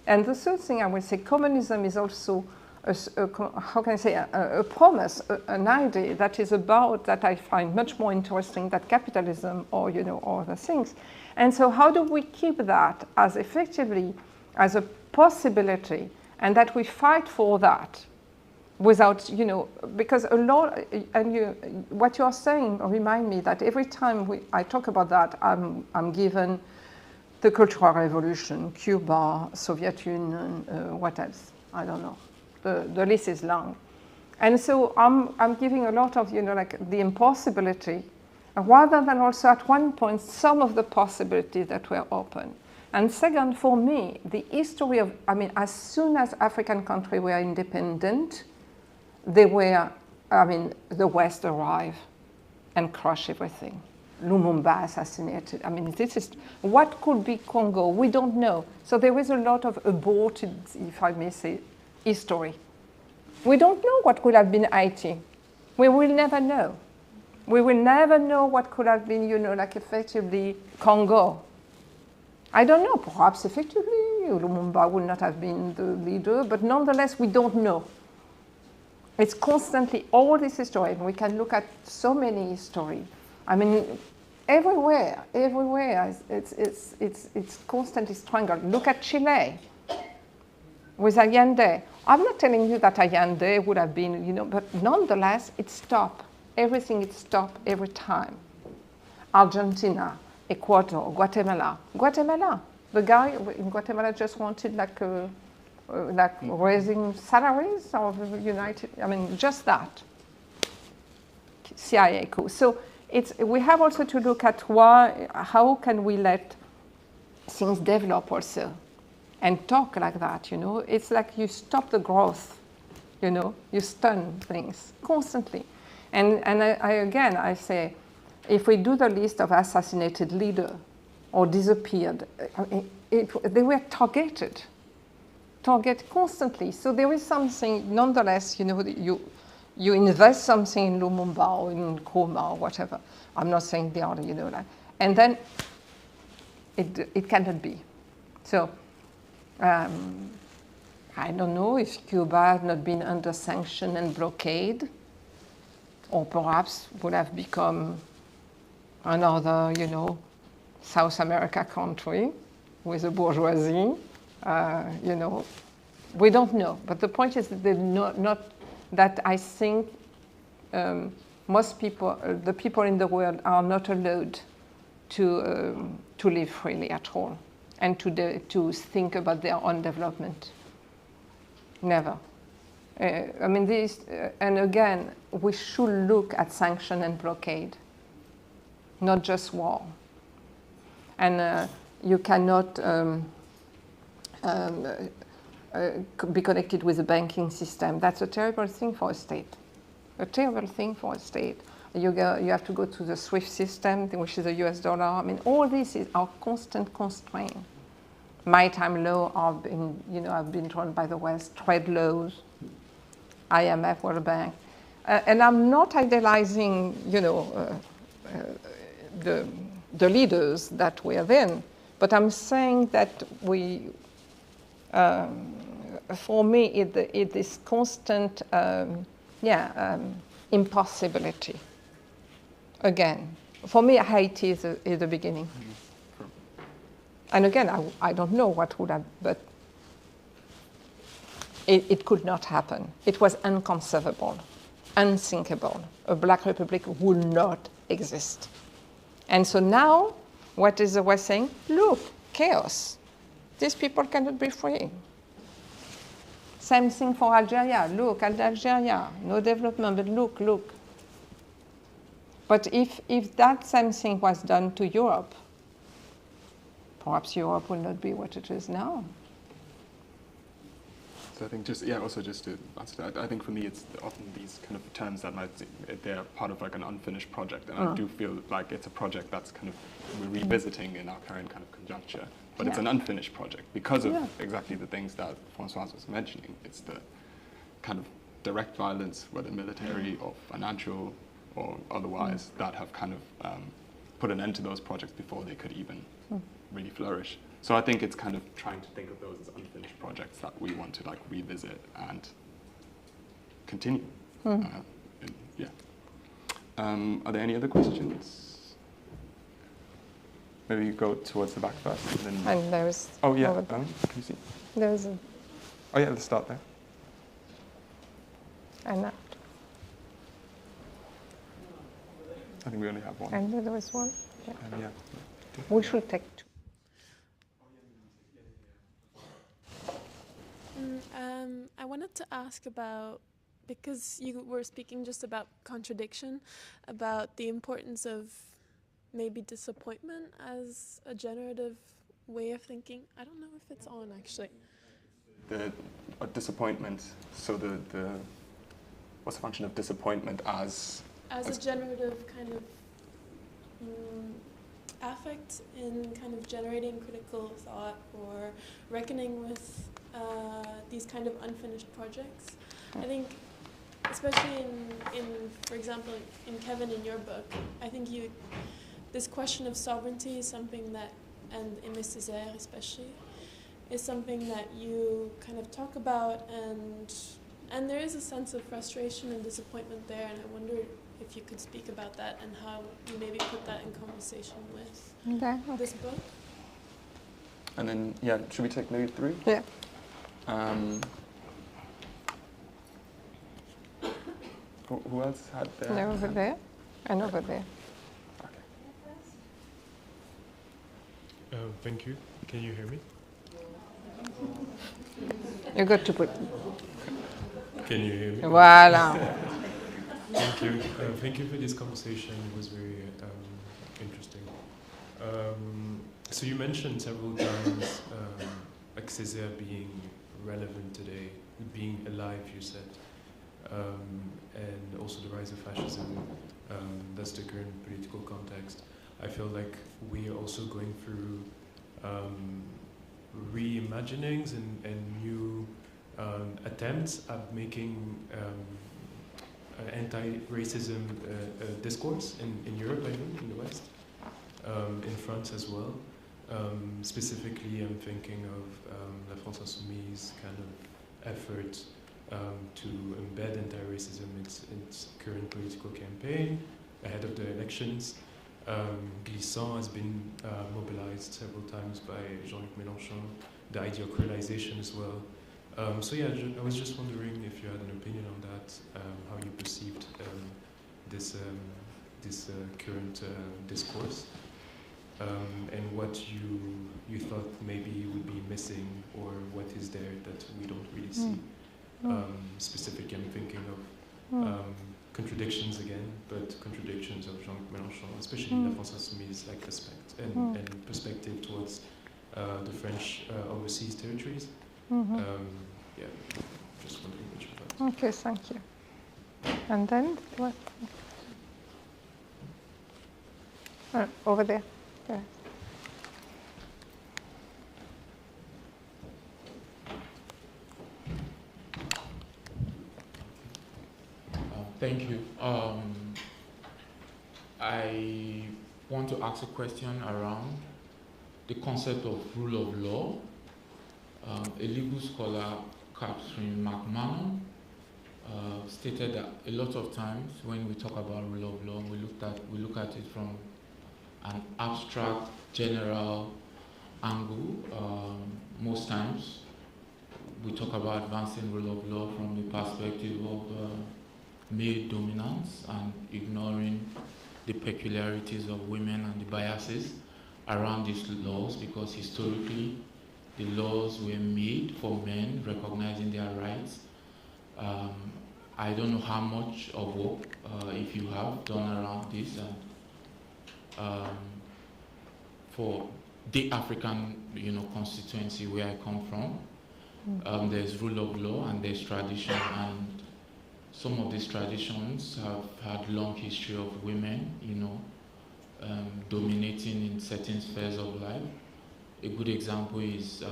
And the third thing I would say, communism is also, how can I say, a promise, an idea that is about, that I find much more interesting than capitalism or, you know, or other things. And so how do we keep that as effectively as a possibility, and that we fight for that without, you know, because a lot, and what you are saying remind me that every time I talk about that, I'm given the Cultural Revolution, Cuba, Soviet Union, what else? I don't know. The list is long. And so I'm giving a lot of, you know, like the impossibility, rather than also at one point some of the possibilities that were open. And second, for me, the history of, I mean, as soon as African countries were independent, they were, I mean, the West arrived and crushed everything. Lumumba assassinated. I mean, this is, what could be Congo? We don't know. So there is a lot of aborted, if I may say, history. We don't know what could have been Haiti. We will never know. We will never know what could have been, you know, like effectively Congo. I don't know, perhaps effectively Lumumba would not have been the leader, but nonetheless we don't know. It's constantly all this history, and we can look at so many history. I mean, everywhere, it's constantly strangled. Look at Chile with Allende. I'm not telling you that Allende would have been, you know, but nonetheless, it stopped. Everything it stopped every time. Argentina, Ecuador, Guatemala. The guy in Guatemala just wanted like raising salaries of United, I mean, just that. CIA coup. So we have also to look at how can we let things develop also and talk like that, you know. It's like you stop the growth, you know, you stun things constantly. And I say, if we do the list of assassinated leaders or disappeared, they were targeted constantly. So there is something, nonetheless, you know, you invest something in Lumumba or in Nkrumah or whatever. I'm not saying the other, you know, like, and then it cannot be. So I don't know if Cuba had not been under sanction and blockade, or perhaps would have become another, you know, South America country with a bourgeoisie, you know, we don't know. But the point is that not that I think most people, the people in the world, are not allowed to live freely at all, and to think about their own development. Never. I mean, and again, we should look at sanction and blockade, not just war. And you cannot be connected with the banking system. That's a terrible thing for a state. A terrible thing for a state. You have to go to the SWIFT system, which is the US dollar. I mean, all this is our constant constraint. Maritime law have been drawn by the West, trade laws, IMF, World Bank. And I'm not idealizing, you know, the leaders that we are in, but I'm saying that for me, it is constant, impossibility. Again, for me, Haiti is the beginning. And again, I don't know what would have, but it could not happen. It was inconceivable, unthinkable. A black republic would not exist. And so now, what is the West saying? Look, chaos. These people cannot be free. Same thing for Algeria. Look at Algeria, no development, but look. But if that same thing was done to Europe, perhaps Europe will not be what it is now. So I think also just to answer that, I think for me it's often these kind of terms that they're part of like an unfinished project, and I do feel like it's a project that's kind of we're revisiting in our current kind of conjuncture, but it's an unfinished project because of exactly the things that Françoise was mentioning. It's the kind of direct violence, whether military or financial or otherwise, that have kind of put an end to those projects before they could even really flourish. So I think it's kind of trying to think of those as unfinished projects that we want to like revisit and continue. Are there any other questions? Maybe you go towards the back first. And then And there's... can you see? There's a... Oh yeah, let's start there. And that. I think we only have one. And there was one. Yeah. Yeah. We should take two. I wanted to ask about, because you were speaking just about contradiction, about the importance of maybe disappointment as a generative way of thinking. I don't know if it's on actually. The disappointment. So the what's the function of disappointment as a generative kind of affect in kind of generating critical thought or reckoning with these kind of unfinished projects. I think, especially in for example, in Kevin, in your book, I think this question of sovereignty is something that, and Aimé Césaire especially, is something that you kind of talk about, and there is a sense of frustration and disappointment there, and I wonder if you could speak about that and how you maybe put that in conversation with this book. And then, should we take maybe three? Yeah. Who else had their And over there, and over there. Thank you. Can you hear me? You got to put... Can you hear me? Voila. Thank you. Thank you for this conversation. It was very interesting. So you mentioned several times like Césaire being relevant today, being alive, you said, and also the rise of fascism. That's the current political context. I feel like we are also going through reimaginings and new attempts at making anti-racism discourse in Europe, I think, in the West, in France as well. Specifically, I'm thinking of La France Insoumise kind of effort to embed anti-racism in its current political campaign ahead of the elections. Glissant has been mobilized several times by Jean-Luc Mélenchon, the ideocratization as well. I was just wondering if you had an opinion on that, how you perceived this current discourse, and what you thought maybe would be missing, or what is there that we don't really see. Specifically, I'm thinking of contradictions again, but contradictions of Jean-Luc Mélenchon, especially La France Insoumise, like aspect and perspective towards the French overseas territories. Just wondering what you thought. Okay, thank you. And then what? Over there. Yeah. Thank you. I want to ask a question around the concept of rule of law. A legal scholar, Catherine McMahon, stated that a lot of times when we talk about rule of law, we look at it from an abstract, general angle. Most times, we talk about advancing rule of law from the perspective of male dominance and ignoring the peculiarities of women and the biases around these laws, because historically the laws were made for men, recognizing their rights. I don't know how much of work, if you have, done around this, and for the African, constituency where I come from, There's rule of law and there's tradition, and some of these traditions have had long history of women, dominating in certain spheres of life. A good example is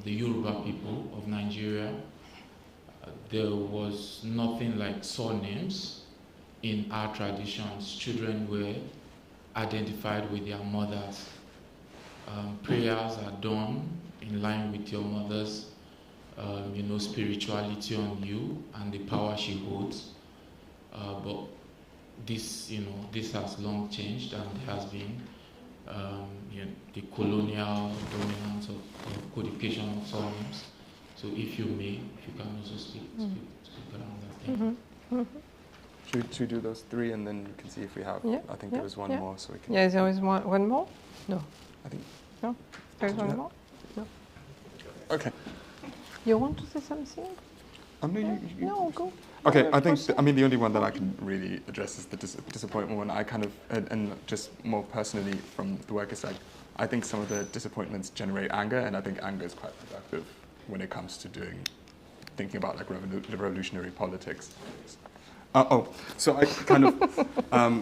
the Yoruba people of Nigeria. There was nothing like surnames in our traditions. Children were identified with their mothers. Prayers are done in line with your mother's, spirituality on you and the power she holds. But this has long changed, and there has been the colonial dominance of codification of surnames. So if you can also speak around that thing. Should we do those three, and then we can see if we have? Yeah, I think there was one more, so we can. Yeah, there is one more? No. I think. No? There is one more? No. Okay. You want to say something? No, go. Okay, I think, the only one that I can really address is the disappointment one. I kind of, and just more personally from the worker side, I think some of the disappointments generate anger, and I think anger is quite productive when it comes to thinking about like revolutionary politics. So I kind of,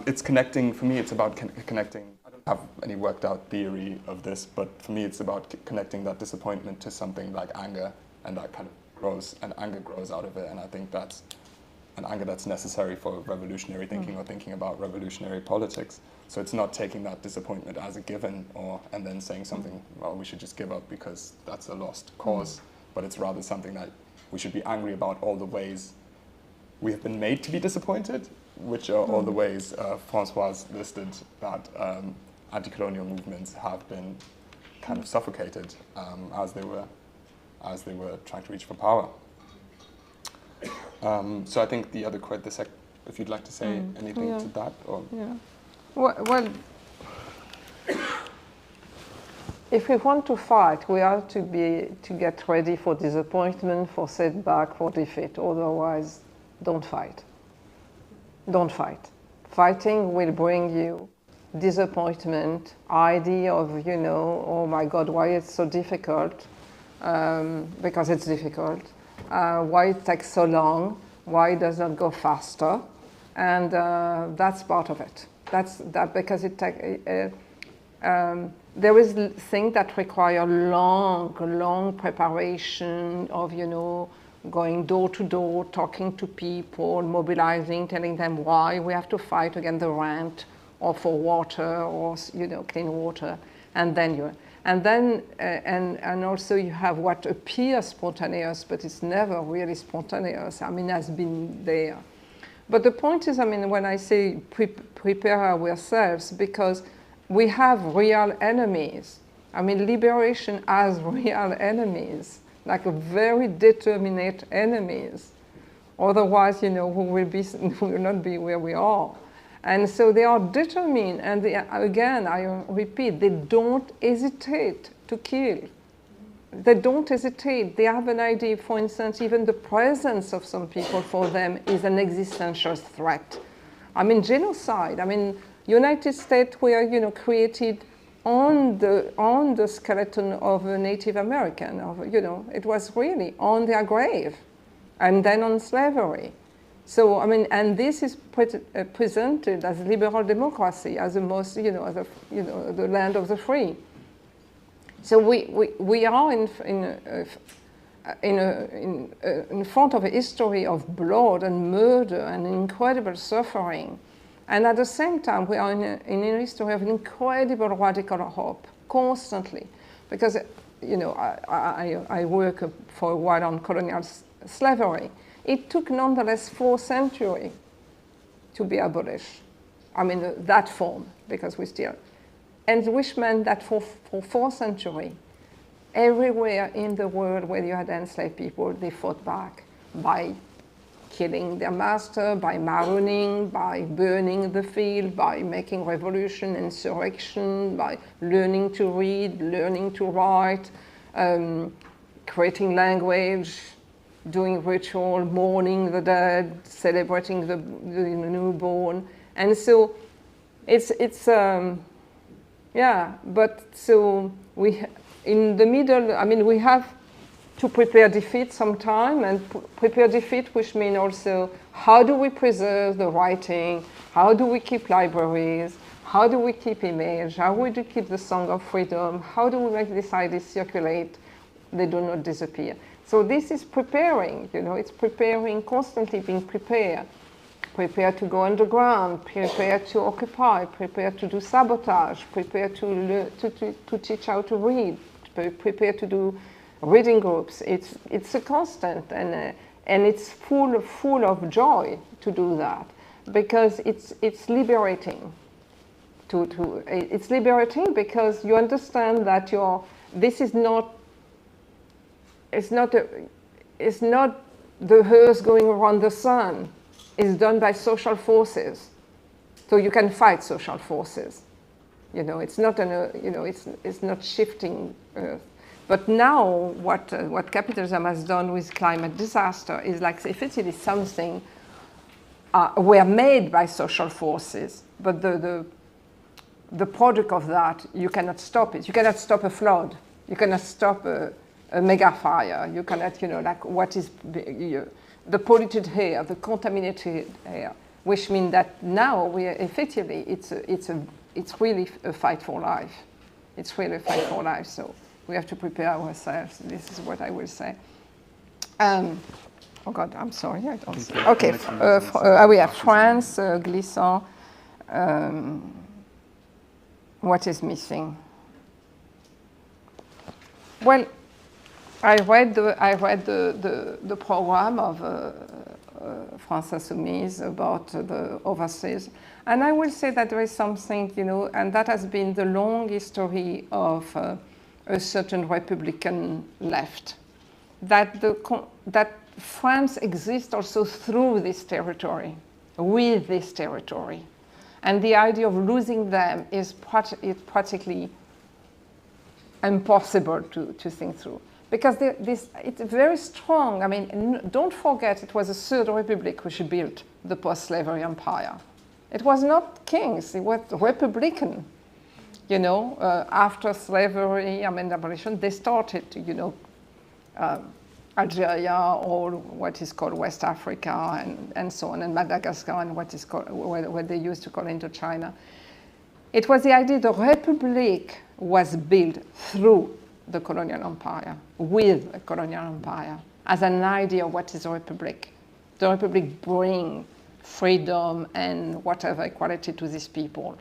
it's connecting, for me it's about connecting. I don't have any worked out theory of this, but for me it's about connecting that disappointment to something like anger, and that kind of grows, and anger grows out of it, and I think that's an anger that's necessary for revolutionary thinking or thinking about revolutionary politics. So it's not taking that disappointment as a given and then saying something, well, we should just give up because that's a lost cause, but it's rather something that we should be angry about all the ways we have been made to be disappointed, which are all the ways Françoise listed that anti-colonial movements have been kind of suffocated as they were trying to reach for power. So I think the other quote, if you'd like to say anything to that, or well, if we want to fight, we have to get ready for disappointment, for setback, for defeat. Otherwise, don't fight. Don't fight. Fighting will bring you disappointment, idea of, oh my God, why it's so difficult, because it's difficult. Why it takes so long, why it does not go faster, and that's part of it. That's because there is things that require long preparation of, going door to door, talking to people, mobilizing, telling them why we have to fight against the rent, or for water, or clean water, and also you have what appears spontaneous, but it's never really spontaneous. Has been there. But the point is, when I say prepare ourselves, because we have real enemies. Liberation has real enemies, like very determined enemies. Otherwise, we will not be where we are. And so they are determined, and again, I repeat, they don't hesitate to kill. They don't hesitate. They have an idea, for instance, even the presence of some people for them is an existential threat. Genocide. United States were, created on the skeleton of a Native American. It was really on their grave, and then on slavery. So, and this is presented as liberal democracy, as the most, the land of the free. So we are in front of a history of blood and murder and incredible suffering. And at the same time, we are in a history of incredible radical hope, constantly. Because, I work for a while on colonial slavery. It took nonetheless 4 centuries to be abolished. That form, because we still, and which meant that for 4 centuries, everywhere in the world where you had enslaved people, they fought back by killing their master, by marooning, by burning the field, by making revolution, insurrection, by learning to read, learning to write, creating language, doing ritual, mourning the dead, celebrating the newborn. And so but so we, in the middle, we have to prepare defeat sometime, and prepare defeat, which means also how do we preserve the writing, how do we keep libraries, how do we keep image, how do we keep the song of freedom, how do we make these ideas circulate, they do not disappear. So this is preparing, it's preparing, constantly being prepared. Prepare to go underground, prepare to occupy, prepare to do sabotage, prepare to teach how to read, prepare to do reading groups. It's a constant, and it's full of joy to do that, because it's liberating. It's liberating because you understand that this is not. It's not the earth going around the sun. It's done by social forces, so you can fight social forces. It's not it's not shifting Earth. But now, what capitalism has done with climate disaster is like effectively something were made by social forces, but the product of that, you cannot stop it. You cannot stop a flood. You cannot stop a mega fire. You cannot, like what is the polluted air, the contaminated air, which means that now we are effectively it's really a fight for life. It's really a fight for life. So we have to prepare ourselves. This is what I will say. Oh God, I'm sorry. I don't see. Okay, we have France, Glissant. What is missing? Well, I read the program of France Insoumise about the overseas, and I will say that there is something, and that has been the long history of a certain Republican left, that France exists also through this territory, with this territory, and the idea of losing them is practically impossible to think through. Because it's very strong. I mean, don't forget, it was the Third Republic which built the post-slavery empire. It was not kings, it was Republican. After slavery, abolition, they started, Algeria, or what is called West Africa, and so on, and Madagascar, and what they used to call Indochina. It was the idea the Republic was built through the colonial empire, with a colonial empire, as an idea of what is a republic. The republic brings freedom and whatever equality to these people,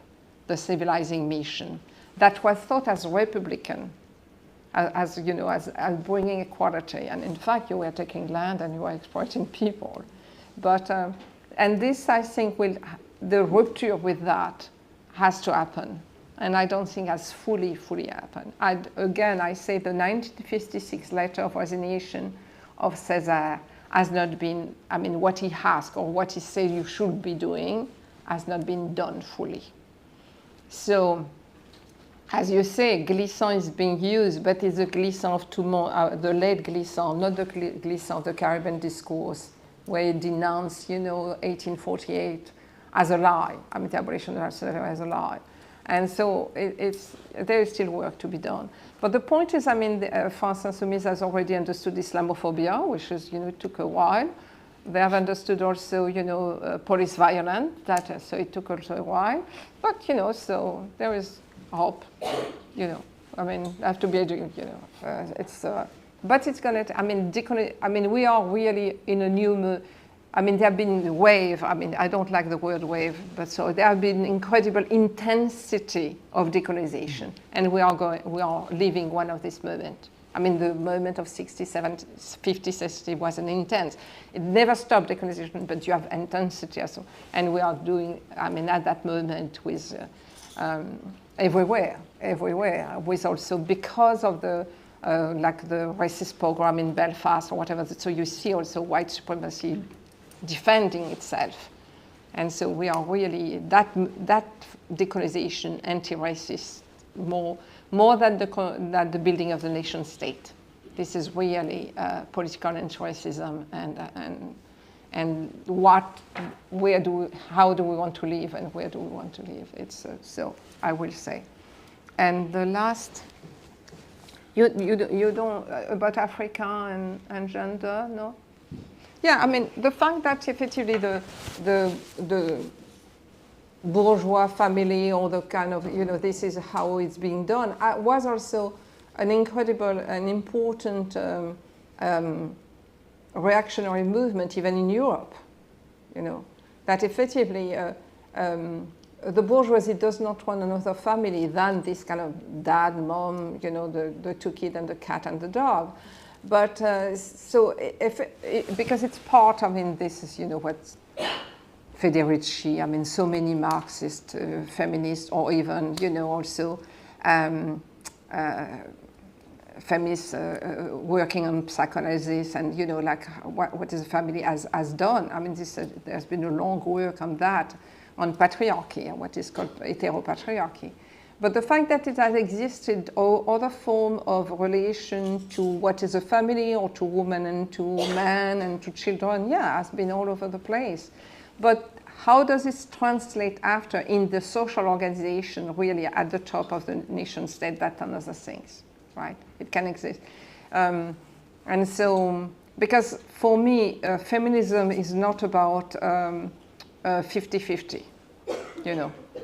the civilizing mission. That was thought as republican, as bringing equality. And in fact, you were taking land and you were exploiting people. But, and this, I think, the rupture with that has to happen. And I don't think has fully happened. Again, I say the 1956 letter of resignation of Césaire has not been, what he asked or what he said you should be doing has not been done fully. So, as you say, Glissant is being used, but it's the Glissant of tomorrow, the late Glissant, not the Glissant of the Caribbean discourse, where he denounced, 1848 as a lie. The abolition of slavery as a lie. And so there is still work to be done. But the point is, France Insoumise has already understood Islamophobia, which is, took a while. They have understood also, police violence, so it took also a while. But, so there is hope, have to be, but it's going to, we are really in a new, there have been wave, I don't like the word wave, but so there have been incredible intensity of decolonization, and we are living one of this moment. The moment of 67, 50, 60 was an intense. It never stopped decolonization, but you have intensity also. And we are doing, at that moment with everywhere, with also because of the like the racist program in Belfast or whatever. So you see also white supremacy defending itself. And so we are really, that decolonization, anti-racist, more than the building of the nation state. This is really political anti-racism and how do we want to live and where do we want to live? It's so I will say. And the last. You don't about Africa and gender, no? Yeah, I mean the fact that effectively the bourgeois family or the kind of this is how it's being done was also an incredible and important reactionary movement even in Europe. That effectively the bourgeoisie does not want another family than this kind of dad, mom, the two kids and the cat and the dog. But because it's part, this is, what Federici, so many Marxist feminists, or even, also feminists working on psychoanalysis and, like what is the family has done. There's been a long work on that, on patriarchy, what is called heteropatriarchy. But the fact that it has existed, or other form of relation to what is a family, or to women and to men and to children, has been all over the place. But how does this translate after in the social organization, really at the top of the nation state? That's another thing, right? It can exist. And so, because for me, feminism is not about 50-50,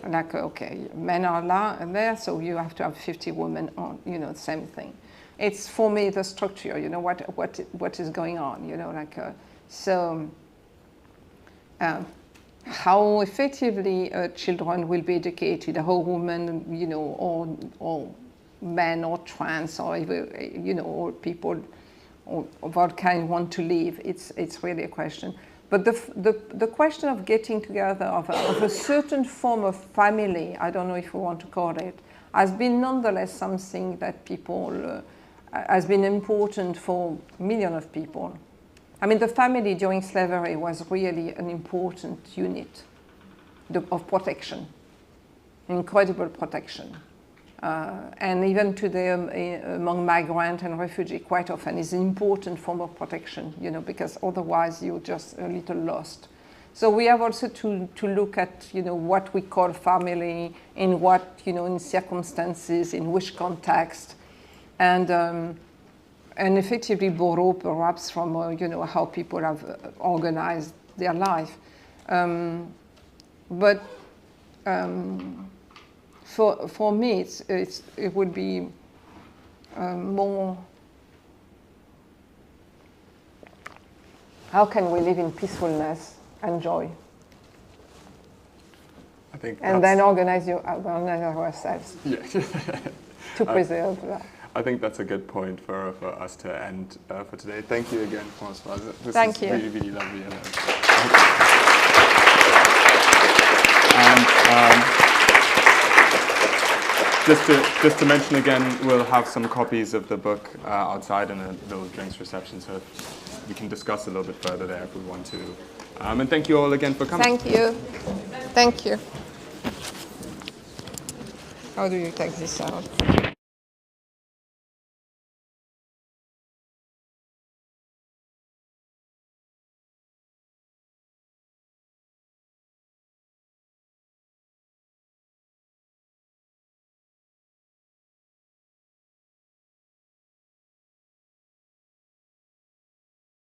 like, okay, men are there, so you have to have 50 women on, same thing. It's, for me, the structure, what is going on, how effectively children will be educated, how women, or men or trans, or even, or people of what kind want to live, it's really a question. But the question of getting together of a certain form of family, I don't know if we want to call it, has been nonetheless something that people, has been important for millions of people. The family during slavery was really an important unit of protection, incredible protection. And even today among migrant and refugee, quite often is an important form of protection, because otherwise you're just a little lost. So we have also to look at, what we call family, in what, in circumstances, in which context, and effectively borrow perhaps from, how people have organized their life. For me, it would be more, how can we live in peacefulness and joy? I think and then organize ourselves to preserve that. I think that's a good point for us to end for today. Thank you again, Françoise. Thank you. Really, really lovely. Just to mention again, we'll have some copies of the book outside in a little drinks reception, so we can discuss a little bit further there if we want to. And thank you all again for coming. Thank you. Thank you. How do you take this out?